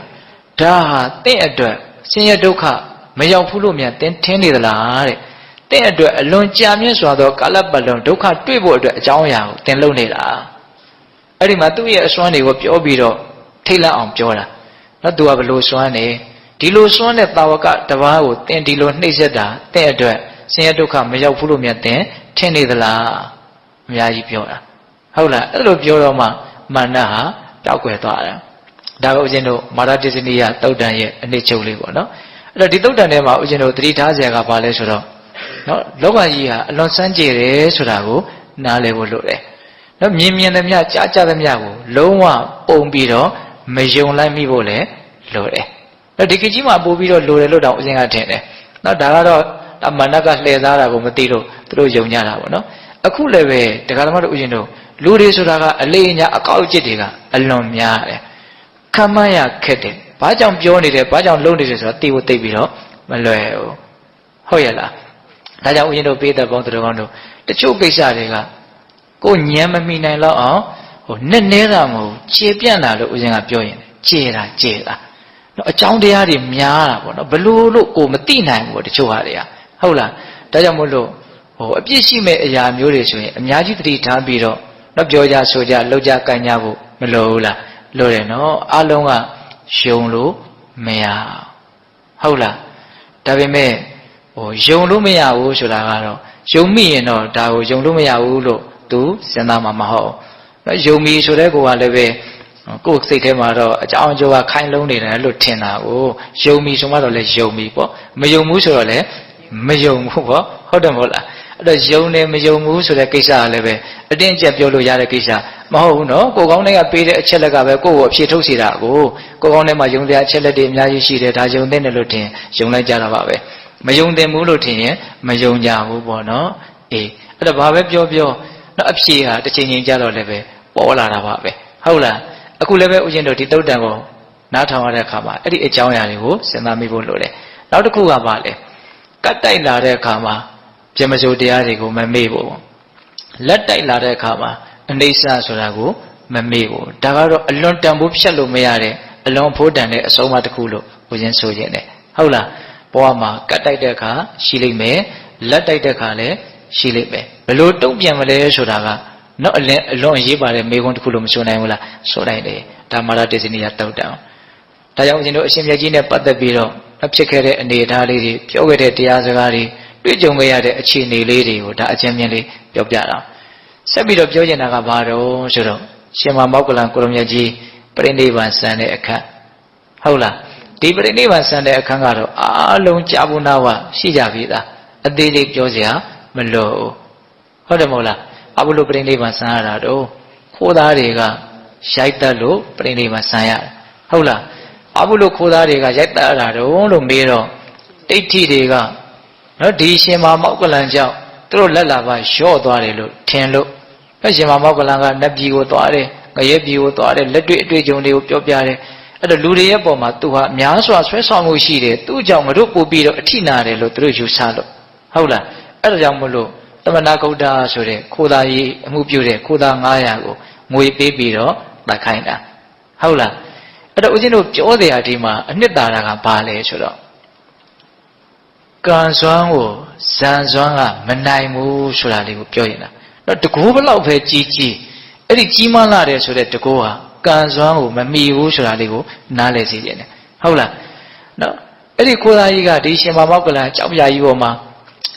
ဒါဟာသင်အတွက်ဆင်းရဲဒုက္ခမရောက်ဘူးလို့မြန်သင်ထင်နေသလားတဲ့သင်အတွက်အလွန်ကြာမြင့်စွာသောကာလပတ်လုံးဒုက္ခတွေ့ဖို့အတွက်အကြောင်းအရာကိုသင်လုပ်နေတာအဲ့ဒီမှာသူ့ရဲ့အစွမ်းတွေကိုပြောပြီးတော့ထိတ်လန့်အောင်ပြောတာနော်သူကဘလို့စွမ်းနေဒီလိုစွမ်းတဲ့တာဝကတပါးကိုသင်ဒီလိုနှိမ့်ဆက်တာသင်အတွက်ဆင်းရဲဒုက္ခမရောက်ဘူးလို့မြန်သင်ထင်နေသလားအများကြီးပြောတာဟုတ်လားအဲ့လိုပြောတော့မှမာနဟာတောက်ွယ်သွားတယ်ဒါကဦးဇင်းတို့မာရတစ္ဆနိယသုတ်တန်ရဲ့အနှစ်ချုပ်လေးပေါ့နော်အဲ့တော့ဒီသုတ်တန်ထဲမှာဦးဇင်းတို့သတိထားစရာကဘာလဲဆိုတော့နော်လောကကြီးဟာအလွန်စမ်းကြယ်တယ်ဆိုတာကိုနားလည်ဖို့လိုတယ်နော်မြင်သမျှကြားသမျှကိုလုံးဝပုံပြီးတော့မယုံလိုက်မိဖို့လည်းလိုတယ်နော်ဒီကကြီးမှာပို့ပြီးတော့လိုတယ်လို့တောင်ဦးဇင်းကထင်တယ်နော်ဒါကတော့မာနကလှည့်စားတာကိုမသိလို့သူတို့ယုံကြတာပေါ့နော်အခုလည်းပဲတရားဓမ္မတို့ဦးဇင်းတို့လူတွေဆိုတာကအလေးအညာအကောက်အကျစ်တွေကအလွန်များတယ်ခံမရခက်တယ်ဘာကြောင့်ပြောနေတယ်ဘာကြောင့်လုံးနေတယ်ဆိုတာသိဖို့သိပြီးတော့မလွယ်ဘူးဟုတ်ရဲ့လားဒါကြောင့်ဦးဇင်းတို့ပေးတဲ့ပေါင်းသူတော်ကောင်းတို့တချို့ကိစ္စတွေကကိုညံမမိနိုင်တော့အောင်နဲ့နေတာမဟုတ်ခြေပြန့်တာလို့ဦးဇင်းကပြောရင်ခြေတာနော်အကြောင်းတရားတွေများတာပေါ့နော်ဘလို့လို့ကိုမသိနိုင်ဘူးတချို့ဟာတွေကဟုတ်လားဒါကြောင့်မို့လို့အပြစ်ရှိမဲ့အရာမျိုးတွေဆိုရင်အများကြီးသတိထားပြီးတော့တော့ပြောကြဆိုကြလောက်ကြကန့်ကြဖို့မလိုဘူးလားလိုတယ်နော်အလုံးကယုံလို့မရဟုတ်လားဒါပေမဲ့ယုံလို့မရဘူးဆိုတာကတော့ယုံမိရင်တော့ဒါကိုယုံလို့မရဘူးလို့သူစဉ်းစားမှာမဟုတ်နော်ယုံမိဆိုတဲ့ကိုကလည်းပဲကိုယ်စိတ်ထဲမှာတော့အကြောင်းအကျိုးကခိုင်းလုံးနေတယ်လို့ထင်တာကိုယုံမိဆိုမှတော့လည်းယုံမိပေါ့မယုံဘူးဆိုတော့လည်းမယုံဘူးပေါ့ဟုတ်တယ်မဟုတ်လားအဲ့တော့ယုံတယ်မယုံဘူးဆိုတဲ့ကိစ္စကလည်းပဲအတင်းအကျပ်ပြောလို့ရတဲ့ကိစ္စမဟုတ်ဘူးနော်ကိုယ်ကောင်းတွေကပေးတဲ့အချက်လက်ကပဲကိုယ့်ကိုအဖြေထုတ်စေတာကိုကောင်းထဲမှာယုံတဲ့အချက်လက်တွေအများကြီးရှိတယ်ဒါယုံတဲ့တယ်လို့ထင်ယုံလိုက်ကြတာပါပဲမယုံသင်ဘူးလို့ထင်ရင်မယုံကြဘူးပေါ့နော်အေးအဲ့တော့ဘာပဲပြောနော်အဖြေဟာတစ်ချိန်ချိန်ကြတော့လည်းပဲပေါ်လာတာပါပဲဟုတ်လားအခုလည်းပဲဦးဇင်းတို့ဒီသုတ်တန်ကိုနားထောင်ရတဲ့အခါမှာအဲ့ဒီအကြောင်းအရာတွေကိုစဉ်းစားမိဖို့လိုတယ်နောက်တစ်ခုကဘာလဲကတ်တိုက်လာတဲ့အခါမှာပြမစိုးတရားတွေကိုမမေ့ဖို့လက်တိုက်လာတဲ့အခါမှာအနိစ္စဆိုတာကိုမမေ့ဖို့ဒါကတော့အလွန်တန်ဖိုးဖြတ်လို့မရတဲ့အလွန်ဖိုးတန်တဲ့အဆုံးအမတစ်ခုလို့ဦးဇင်းဆိုခြင်းတယ်ဟုတ်လားဘဝမှာကတ်တိုက်တဲ့အခါရှိလိမ့်မယ် လက်တိုက်တဲ့ခါလဲရှိလိမ့်မယ်ဘယ်လိုတုံ့ပြန်မလဲဆိုတာကနော်အလွန်အရေးပါတယ်မေခွန်းတစ်ခုလို့မဆိုနိုင်ဘူးလားဆိုနိုင်တယ်ဒါမာရတေဇနီယတောက်တံဒါကြောင့်ဦးဇင်းတို့အရှင်မြတ်ကြီးနဲ့ပတ်သက်ပြီးတော့ဖြစ်ခဲ့တဲ့အနေအထားလေးတွေပြောခဲ့တဲ့တရားစကားတွေတွေ့ကြုံခဲ့ရတဲ့အခြေအနေလေးတွေကိုဒါအကျဉ်းမြင်လေးပြောပြတာဆက်ပြီးတော့ပြောချင်တာကဘာတော့ဆိုတော့ရှင်မမောက္ကလံကိုရမြတ်ကြီးပြိဋိဘံဆန်တဲ့အခါဟုတ်လားဒီပြိဋိဘံဆန်တဲ့အခါကတော့အားလုံးကြာဘူးနာဝရှိကြပြီသားအသေးလေးပြောစရာမလိုဟုတ်တယ်မဟုတ်လားဘာလို့ပြိဋိဘံဆန်ရတာတော့ခိုးသားတွေကရိုက်တတ်လို့ပြိဋိဘံဆန်ရတယ်ဟုတ်လားဘာလို့ခိုးသားတွေကရိုက်တတ်ရတာတော့လို့မေးတော့တိဋ္ဌိတွေကနော်ဒီရှင်မမောက္ကလံကြောင့်သူတို့လက်လာပါရော့သွားတယ်လို့ထင်လို့ရှင်မမောက္ကလံကနတ်ပြည်ကိုသွားတယ်ငရဲပြည်ကိုသွားတယ်လက်တွေ့အတွေ့အကြုံတွေကိုပြောပြတယ်အဲ့တော့လူတွေရဲ့ပုံမှာသူဟာများစွာဆွဲဆောင်မှုရှိတယ်သူ့ကြောင့်ငါတို့ပို့ပြီးတော့အထိနာတယ်လို့သူတို့ယူဆလို့ဟုတ်လားအဲ့ဒါကြောင့်မလို့သမဏဂုဋ္ဌဆိုတဲ့ခိုးသားကြီးအမှုပြုတဲ့ခိုးသား900ကိုငွေပေးပြီးတော့တတ်ခိုင်းတာဟုတ်လားအဲ့တော့ဦးဇင်းတို့ပြောစရာဒီမှာအနှစ်သာရကဘာလဲဆိုတော့ကံစွမ်းကိုဇန်စွမ်းကမနိုင်ဘူးဆိုတာလေးကိုပြောရင်တာတော့တကိုးဘလောက်ပဲကြီးကြီးအဲ့ဒီကြီးမားလာတယ်ဆိုတဲ့တကိုးဟာကံစွမ်းကိုမမီဘူးဆိုတာလေးကိုနားလည်စေချင်တယ်ဟုတ်လားနော်အဲ့ဒီခိုးသားကြီးကဒီရှင်မမောက္ကလံကြောက်ပြာကြီးပေါ်မှာ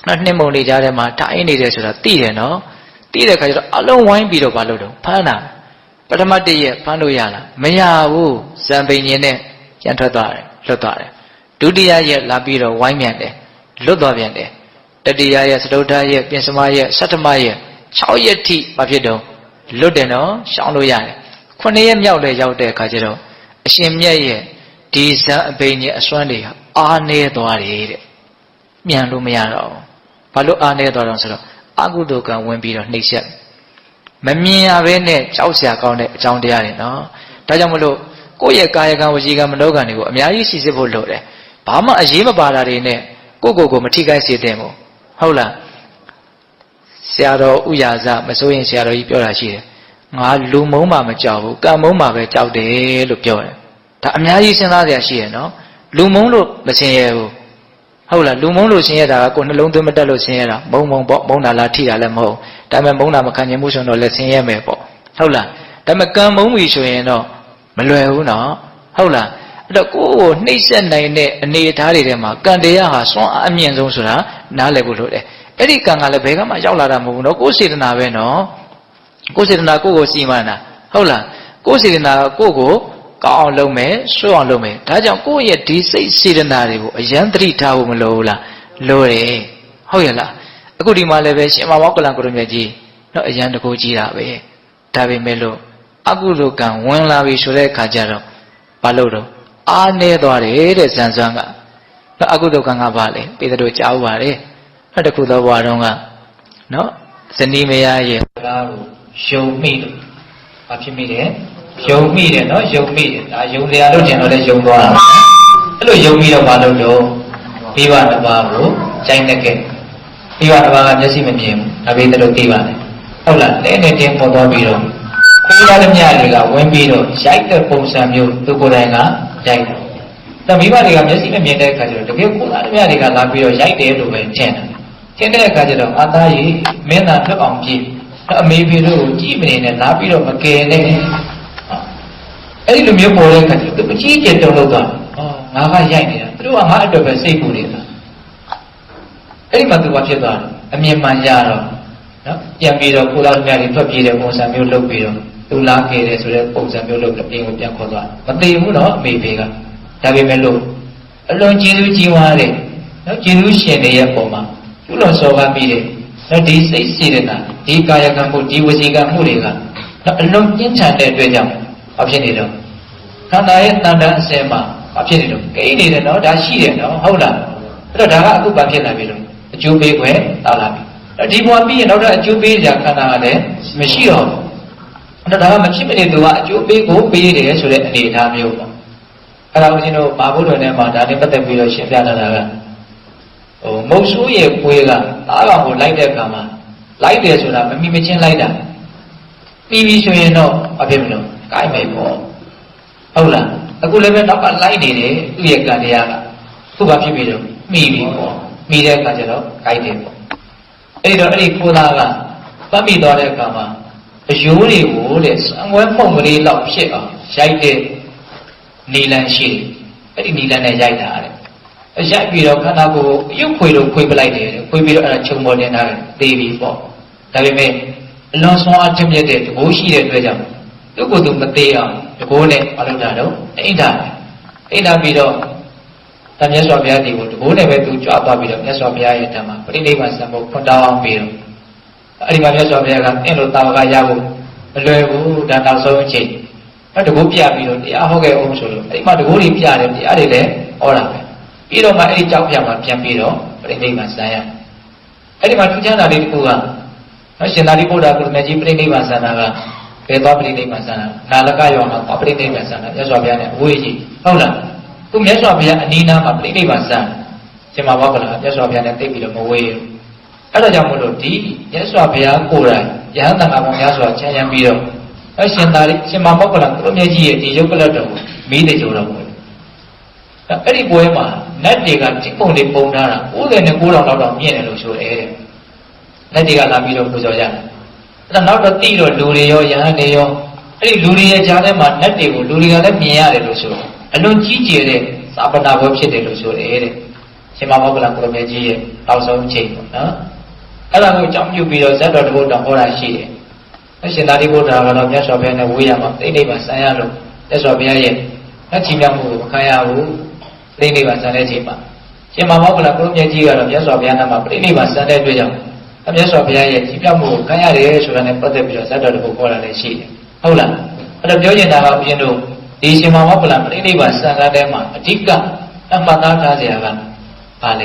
နော်နှင်းမုံနေကြတဲ့မှာထိုင်နေတယ်ဆိုတာသိတယ်နော်သိတဲ့ခါကျတော့အလုံးဝိုင်းပြီးတော့မလုပ်တော့ဖမ်းတာပထမတည့်ရက်ဖမ်းလို့ရလားမရဘူးဇံပိန်ရင်နဲ့ပြန်ထွက်သွားတယ်လွတ်သွားတယ်ဒုတိယရက်လာပြီးတော့ဝိုင်းမြန်တယ်လွတ်သွားပြန်တယ်တတိယရက်စတုထရက်ပြင်စမရက်ဆဋ္ဌမရက်6ရက်ထိမဖြစ်တော့လွတ်တယ်နော်ရှောင်းလို့ရတယ်9ရက်မြောက်လည်းရောက်တဲ့အခါကျတော့အရှင်မြတ်ရဲ့ဒီဇံအပိန်ရဲ့အစွမ်းတွေအားနေသွားတယ်တဲ့မြန်လို့မရတော့ဘာလို့အားနေသွားတော့ဆိုတော့အကုသိုလ်ကံဝင်ပြီးတော့နှိပ်စက်မမြင်ရဘဲနဲ့ကြောက်စရာကောင်းတဲ့အကြောင်းတရားတွေနော်ဒါကြောင့်မလို့ကိုယ့်ရဲ့ကာယကံဝစီကံမနောကံတွေကိုအများကြီးရှိစစ်ဖို့လိုတယ်ဘာမှအရေးမပါတာတွေနဲ့ကိုမထိခိုက်စေတဲ့မို့ဟုတ်လားဆရာတော်ဥယာဇမစိုးရင်ဆရာတော်ကြီးပြောတာရှိတယ်ငါလူမုံမှမကြောက်ဘူးကံမုံမှပဲကြောက်တယ်လို့ပြောတယ်ဒါအများကြီးစဉ်းစားစရာရှိရနော်လူမုံလို့မဆင်ရဘူးဟုတ်လားလူမုံလို့ဆင်ရတာကကိုနှလုံးသွင်းမတက်လို့ဆင်ရတာမုံပေါ့မုံတာလားထိတာလည်းမဟုတ်ဒါပေမဲ့မုံတာမခံနိုင်မှုဆိုတော့လည်းဆင်ရမယ်ပေါ့ဟုတ်လားဒါပေမဲ့ကံမုံပြီဆိုရင်တော့မလွယ်ဘူးနော်ဟုတ်လားအဲ့တော့ကိုယ်နှိမ့်ဆက်နိုင်တဲ့အနေအထားတွေထဲမှာကံတရားဟာစွမ်းအားအမြင့်ဆုံးဆိုတာနားလည်ဖို့လိုတယ်အဲ့ဒီကံကလည်းဘယ်ကမှရောက်လာတာမဟုတ်ဘူးနော်ကိုယ်စေတနာပဲနော်ကိုယ်စေတနာကိုစီမံတာဟုတ်လားကိုယ်စေတနာကိုကောင်းအောင်လုပ်မယ်ဆွအောင်လုပ်မယ်ဒါကြောင့်ကိုယ့်ရဲ့ဒီစိတ်စေတနာတွေကိုအယံသတိထားဖို့မလိုဘူးလားလိုတယ်ဟုတ်ရဲ့လားအခုဒီမှာလည်းပဲရှင်မမောက္ကလံကိုရမြတ်ကြီးတော့အယံတကူကြီးတာပဲဒါပေမဲ့လို့အကုသိုလ်ကံဝင်လာပြီဆိုတဲ့အခါကျတော့ဘာလို့တော့အားနေသွားတယ်တဲ့ဇန်စွမ်းကတော့အကုသိုလ်ကံကဘာလဲပေတို့ကြားဥပါတယ်အဲ့တခုသောဘဝတုန်းကနော်ဇနီးမယားရဲ့ကားကိုယုံမိလို့ဘာဖြစ်မိတယ်ယုံမိတယ်နော်ယုံမိတယ်ဒါယုံတရားလို့ကျင်တော့လည်းယုံသွားတာအဲ့လိုယုံပြီးတော့ဘာလို့တော့မိဘတစ်ပါးကိုကြိုင်တဲ့ကဲမိဘတစ်ပါးကမျက်စိမမြင်ဘူးဒါပေမဲ့တို့သိပါတယ်ဟုတ်လားလဲနေတင်းပေါ်သွားပြီးတော့ခိုးရတဲ့မြတ်တွေကဝင်ပြီးတော့ရိုက်တဲ့ပုံစံမျိုးသူကိုယ်တိုင်ကရိုက်တယ်ဒါမိဘတွေကမျက်စိမမြင်တဲ့အခါကျတော့တကယ်ခိုးရတဲ့မြတ်တွေကလာပြီးတော့ရိုက်တယ်လို့ပဲထင်တယ်ထင်တဲ့အခါကျတော့အာသားကြီးမင်းသားထွက်အောင်ကြည့်အမေဖေတို့ကိုကြည့်မနေနဲ့လာပြီးတော့မကယ်နဲ့အဲ့ဒီလိုမျိုးပေါ်တဲ့အခါကျတော့သူအကြီးကျယ်တုံ့လောက်သွားငါကရိုက်နေတာသူတို့ကငါအတွက်ပဲစိတ်ပူနေတာအဲ့ဒီမှာသူကဖြစ်သွားတယ်အမြင်မှန်ရတော့နော်ပြန်ပြီးတော့ကိုလာမြတ်တွေထွက်ပြေးတဲ့ပုံစံမျိုးလုပ်ပြီးတော့သူလာခဲ့တယ်ဆိုတဲ့ပုံစံမျိုးလုပ်ပြီးပြင်ကိုပြန်ခေါ်သွားမသေးဘူးနော်အမေဖေကဒါပေမဲ့လို့အလွန်ကျေးဇူးကြီးမားတယ်နော်ကျေးဇူးရှင်တွေရဲ့ပုံမှာကျွလွန်စော်ကားပြီးတယ်နော်ဒီစိတ်စေတနာဒီကာယကံမှုဒီဝစီကံမှုတွေကနော်အလွန်ပြင်းထန်တဲ့အတွက်ကြောင့်ဘာဖြစ်နေတော့ခန္ဓာရဲ့တန်တန်အစဲမှာဘာဖြစ်နေတော့ကိန်းနေတယ်နော်ဒါရှိတယ်နော်ဟုတ်လားအဲ့တော့ဒါကအခုဘာဖြစ်လာပြီလို့အကျိုးပေးခွင့်တာလာပြီဒီဘဝပြီးရင်နောက်တော့အကျိုးပေးကြခန္ဓာကလည်းမရှိတော့ဘူးအဲ့တော့ဒါကမဖြစ်မနေသူကအကျိုးပေးကိုပေးတယ်ဆိုတဲ့အနေအထားမျိုးပေါ့အဲ့ဒါဦးဇင်းတို့ဘာဘုဒ္ဓနဲ့မှာဒါနဲ့ပတ်သက်ပြီးတော့ရှင်းပြထားတာကမုတ်ဆိုးရဲ့ပွေးကသားကောင်ကိုလိုက်တဲ့အခါမှာလိုက်တယ်ဆိုတာမမိမချင်းလိုက်တာပြီးပြီဆိုရင်တော့ဘာဖြစ်မလို့ကိုက်မယ်ပေါ့ဟုတ်လားအခုလည်းပဲနောက်ကလိုက်နေတယ်သူ့ရဲ့ကံတရားကသူ့ဘာဖြစ်ပြီတော့မိပြီပေါ့ မိတဲ့အခါကျတော့ကြိုက်တယ်ပေါ့အဲ့တော့အဲ့ဒီခိုးသားကပတ်မိသွားတဲ့အခါမှာအယိုးတွေကိုတဲ့စံဝဲမှုန့်ကလေးလောက်ဖြစ်အောင်ရိုက်တဲ့နီလန်ရှိတယ်အဲ့ဒီနီလန်နဲ့ရိုက်တာတဲ့ရိုက်ပြီးတော့ခန္ဓာကိုယ်ရုပ်ခွေတော့ခွေပလိုက်တယ်ခွေပြီးတော့အဲ့ဒါခြုံပေါ်တင်ထားတယ်သေပြီပေါ့ဒါပေမဲ့အလွန်ဆွမ်းအားထက်မြက်တဲ့တကိုးရှိတဲ့အတွက်ကြောင့်သူ့ကိုယ်သူမသေးအောင်တကိုးနဲ့မလုပ်တာတော့အိဋ္ဌာပြီးတော့တမြတ်စွာဘုရားဒီကိုတကိုးနဲ့ပဲသူကြွသွားပြီးတော့မြတ်စွာဘုရားရဲ့ဓမ္မပရိနိဗ္ဗာန်စံဖို့ခွန်တောင်းပြီးတော့အဲ့ဒီမှာမြတ်စွာဘုရားကအင်းလို့တာဝကရဖို့မလွယ်ဘူးဒါနောက်ဆုံးအချိန်တကိုးပြပြီးတော့တရားဟောခဲ့အောင်ဆိုလို့အဲ့ဒီမှာတကိုးတွေပြတယ်တရားတွေလည်းဟောတာပဲပြီးတော့မှအဲ့ဒီကြောက်ပြမှာပြန်ပြီးတော့ပရိနိဗ္ဗာန်စံရအဲ့ဒီမှာထူးခြားတာလေးတစ်ခုကရှင်သာရိပုတ္တရာကိုရမကြီးပရိနိဗ္ဗာန်စံတာကဘယ်သွားပရိနိဗ္ဗာန်စံတာနာလကရောမှာသွားပရိနိဗ္ဗာန်စံတာမြတ်စွာဘုရားနဲ့အဝေးကြီးဟုတ်လားခုမြတ်စွာဘုရားအနီးနားမှာပရိနိဗ္ဗာန်စံရှင်မဘောကလာမြတ်စွာဘုရားနဲ့သိပြီးတော့မဝေးဘူးအဲ့ဒါကြောင့်မို့လို့ဒီမြတ်စွာဘုရားကိုယ်တိုင်ယဟန်တန်ခါပေါင်းများစွာချမ်းရံပြီးတော့ရှင်မဘောကလာကိုရမကြီးရဲ့ဒီရုပ်ကလတ်တော်ကိုမိတဲ့ကြိုးတော်ပေါ့အဲ့ဒီပွဲမှာနတ်တွေကတိပုံတွေပုံထားတာ99တောင်လောက်မြင့်တယ်လို့ဆိုတယ်တဲ့နတ်တွေကလာပြီးတော့ပူဇော်ရတယ်အဲ့ဒါနောက်တော့တိတော့လူတွေရောယဟန်တွေရောအဲ့ဒီလူတွေရဲ့ကြားထဲမှာနတ်တွေကိုလူတွေကလည်းမြင်ရတယ်လို့ဆိုအလွန်ကြီးကျယ်တဲ့သာပနာပွဲဖြစ်တယ်လို့ဆိုတယ်တဲ့ရှင်မဘောကလကိုရမကြီးရဲ့နောက်ဆုံးချိန်ပေါ့နော်အဲ့ဒါကိုအကြောင်းပြုပြီးတော့ဇတ်တော်တဘုဒ္ဓဟောတာရှိတယ်အရှင်သာရိပုတ္တရာကတော့မြတ်စွာဘုရားနဲ့ဝေးရမှာသိနေပါဆံရလို့မြတ်စွာဘုရားရဲ့အချီးမြှောက်မှုကိုမခံရဘူးပြိဋိဘံစံတဲ့ချိန်မှာရှင်မမောကလကိုရမကြီးကတော့မြတ်စွာဘုရားနာမှာပြိဋိဘံစံတဲ့အတွက်ကြောင့်မြတ်စွာဘုရားရဲ့ကြီးပြမှုကိုခံရတယ်ဆိုတာနဲ့ပတ်သက်ပြီးတော့ဇတ်တော်တခုခေါ်လာလည်းရှိတယ်ဟုတ်လားအဲ့တော့ပြောချင်တာကဘုရင်တို့ဒီရှင်မမောကလပြိဋိဘံစံတဲ့ထဲမှာအဓိကအမှတ်သားထားစရာကဘာလ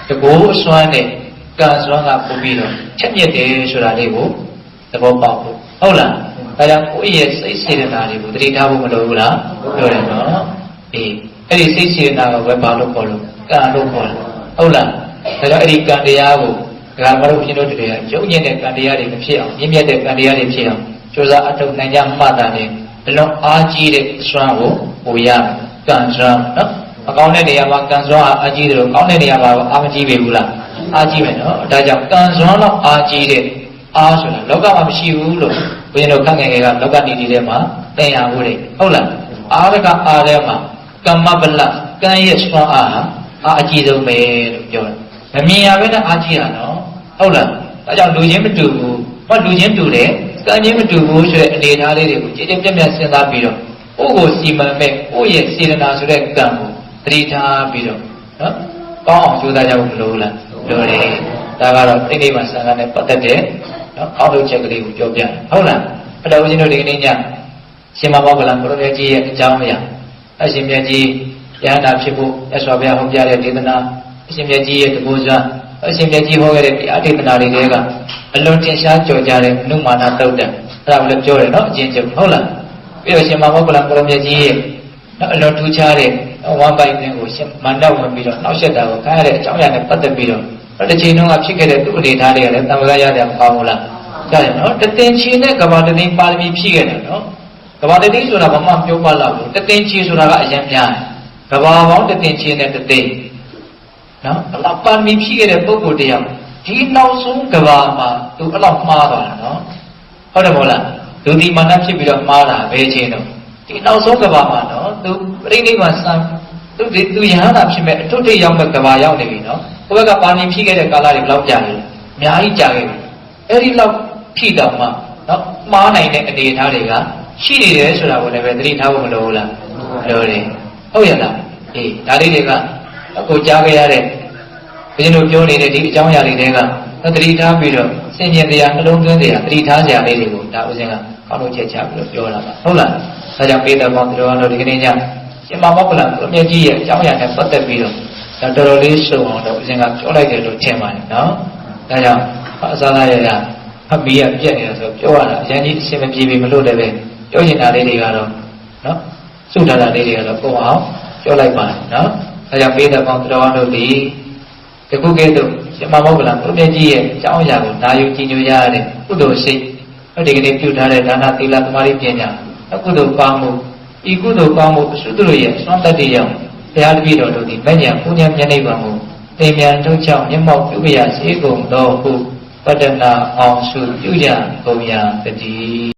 ဲတကိုးအစွမ်းနဲ့ကံစွမ်းကပို့ပြီးတော့ချက်မြက်တယ်ဆိုတာလေးကိုသဘောပေါက်ဖို့ဟုတ်လားဒါကြောင့်ကိုယ့်ရဲ့စိတ်စေတနာတွေကိုတတိထားဖို့မလိုဘူးလားပြောတယ်နော်အေးအဲ့ဒီစိတ်စေတနာကိုပဲဘာလို့ခေါ်လို့ကံလို့ခေါ်တယ်ဟုတ်လားဒါကြောင့်အဲ့ဒီကံတရားကိုဒါမှမဟုတ်ရှင်တို့တည်းကယုံညံ့တဲ့ကံတရားတွေမဖြစ်အောင်မြင့်မြတ်တဲ့ကံတရားတွေဖြစ်အောင်ကြိုးစားအထောက်နိုင်ကြမှတ်တာနဲ့ဘလုံးအားကြီးတဲ့စွမ်းကိုပိုရမယ်ကံစွမ်းနော်အကောင်းတဲ့နေရာမှာကံစွမ်းအားကြီးတယ်လို့ကောင်းတဲ့နေရာမှာအားမကြီးပေဘူးလားအားကြီးမယ်နော်ဒါကြောင့်ကံစွမ်းတော့အားကြီးတဲ့အားဆိုတာလောကမှာမရှိဘူးလို့ဘုရင်တို့ခန့်ငယ်ငယ်ကလောကနေတီထဲမှာသင်ရဖို့လေဟုတ်လားအားရကအားထဲမှာကမ္မပလကံရဲ့စွမ်းအားအကြီးဆုံးပဲလို့ပြောတယ်မမြင်ရဘဲနဲ့အားကြီးတာနော်ဟုတ်လားဒါကြောင့်လူချင်းမတူဘူးဟောလူချင်းတူတယ်ကံချင်းမတူဘူးဆိုတဲ့အနေအထားလေးတွေကိုကြည်ကြည်ပြတ်ပြတ်စဉ်းစားပြီးတော့ကိုယ့်ကိုစီမံမဲ့ကိုယ့်ရဲ့စေတနာဆိုတဲ့ကံကိုသတိထားပြီးတော့နော်ကောင်းအောင်ကြိုးစားကြဖို့မလိုဘူးလားလိုတယ်ဒါကတော့ပြိဋိဘံစံကနဲ့ပတ်သက်တဲ့နော်အောက်ထုတ်ချက်ကလေးကိုပြောပြတယ်ဟုတ်လားအဲ့တော့ဦးဇင်းတို့ဒီကနေ့ညရှင်မဘောကလံဘုရားမြတ်ကြီးရဲ့အကြောင်းအရာအရှင်မြတ်ကြီးယန္တာဖြစ်ဖို့မြတ်စွာဘုရားဟောကြားတဲ့ဒေသနာအရှင်မြတ်ကြီးရဲ့တပူဇွမ်းအရှင်မြတ်ကြီးဟောခဲ့တဲ့တရားဒေသနာတွေကအလွန်တင်ရှားကြော်ကြတဲ့အနုမာနတုတ်တံအဲ့ဒါကိုလည်းပြောတယ်နော်အချင်းချင်းဟုတ်လားပြီးတော့ရှင်မဘောကလံဘုရားမြတ်ကြီးရဲ့အလွန်ထူးခြားတဲ့ဝမ်းပိုင်ခြင်းကိုရှင်မန္တဝင်ပြီးတော့နောက်ဆက်တာကိုခံရတဲ့အကြောင်းအရာနဲ့ပတ်သက်ပြီးတော့တစ်ချိန်တုန်းကဖြစ်ခဲ့တဲ့သူ့အနေထားတွေကလည်းတမ္ပကရတဲ့မကောင်းဘူးလားကြားရနော်တသင်္ချီနဲ့ကဘာတသိန်းပါရမီဖြည့်ခဲ့တယ်နော်ကဘာတသိန်းဆိုတာဘာမှပြောပါလောက်ဘူးတသင်္ချီဆိုတာကအရင်များတယ်ကဘာပေါင်းတသင်္ချီနဲ့တသိန်းနော်အဲ့လောက်ပါရမီဖြည့်ခဲ့တဲ့ပုဂ္ဂိုလ်တယောက်ဒီနောက်ဆုံးကဘာမှာသူအဲ့လောက်မှားသွားတာနော်ဟုတ်တယ်မို့လားလူဒီမာနဖြစ်ပြီးတော့မှားတာဘယ်ချိန်တော့ဒီနောက်ဆုံးကဘာမှာနော်သူပြိဋိဘံစံသူယဟန္တာဖြစ်မဲ့အထွတ်ထိပ်ရောက်မဲ့ကဘာရောက်နေပြီနော်ဘုရားကပါဏိဖြည့်ခဲ့တဲ့ကာလတွေဘယ်လောက်ကြာလဲအများကြီးကြာခဲ့ပြီအဲ့ဒီလောက်ဖြည့်တော့မှနော်မှားနိုင်တဲ့အနေအထားတွေကရှိနေတယ်ဆိုတာကိုလည်းပဲသတိထားဖို့မလိုဘူးလားလိုတယ်ဟုတ်ရဲ့လားအေးဒါလေးတွေကအခုကြားခဲ့ရတဲ့ဘုရင်တို့ပြောနေတဲ့ဒီအကြောင်းအရာတွေတွေကသတိထားပြီးတော့စင်ကြင်တရားနှလုံးသွင်းတရားသတိထားစရာလေးတွေကိုဒါဥစဉ်ကကောင်းလို့ချက်ချပြီးတော့ပြောတာပါဟုတ်လားဒါကြောင့်ပေးတော်ပေါင်းတို့ဒီကနေ့ညရှင်မမောကလံကိုမြတ်ကြီးရဲ့အကြောင်းအရာနဲ့ပတ်သက်ပြီးတော့ဒါတော်တော်လေးစုံအောင်တော့အရင်ကပြောလိုက်တယ်လို့ထင်ပါတယ်နော်ဒါကြောင့်အစားသားရရဖတ်ပြီးရပြက်နေတာဆိုပြောရတာအရင်ကြီးအရှင်းမပြေပြီမလို့လည်းပဲပြောချင်တာလေးတွေကတော့နော်စုထားတာလေးတွေကတော့ပုံအောင်ပြောလိုက်ပါတယ်နော်ဒါကြောင့်ပေးတော်ပေါင်းတို့ဒီတခုကဲ့သို့ရှင်မမောကလံကိုမြတ်ကြီးရဲ့အကြောင်းအရာကိုနာယူကြည်ညိုရတဲ့ကုသိုလ်စိတ်ဒီကနေ့ပြုထားတဲ့ဒါနသီလသမာဓိပညာအကုသိုလ်ကောင်းမှုဤကုသိုလ်ကောင်းမှုအစွတ်တို့ရဲ့စွမ်းတတ်တဲ့ရောက်ဘုရားတပည့်တော်တို့ဒီမဉ္ဇဉ်ပူဇဉ်မျက်နှိပ်ပါမှုတ တင်မြန်ထုတ်ချောင်းမျက်မှောက်ပြုပြရာစေကုန်တော်ဟုပတ္တနာအောင်စုပြုကြကုန်ရာတည်း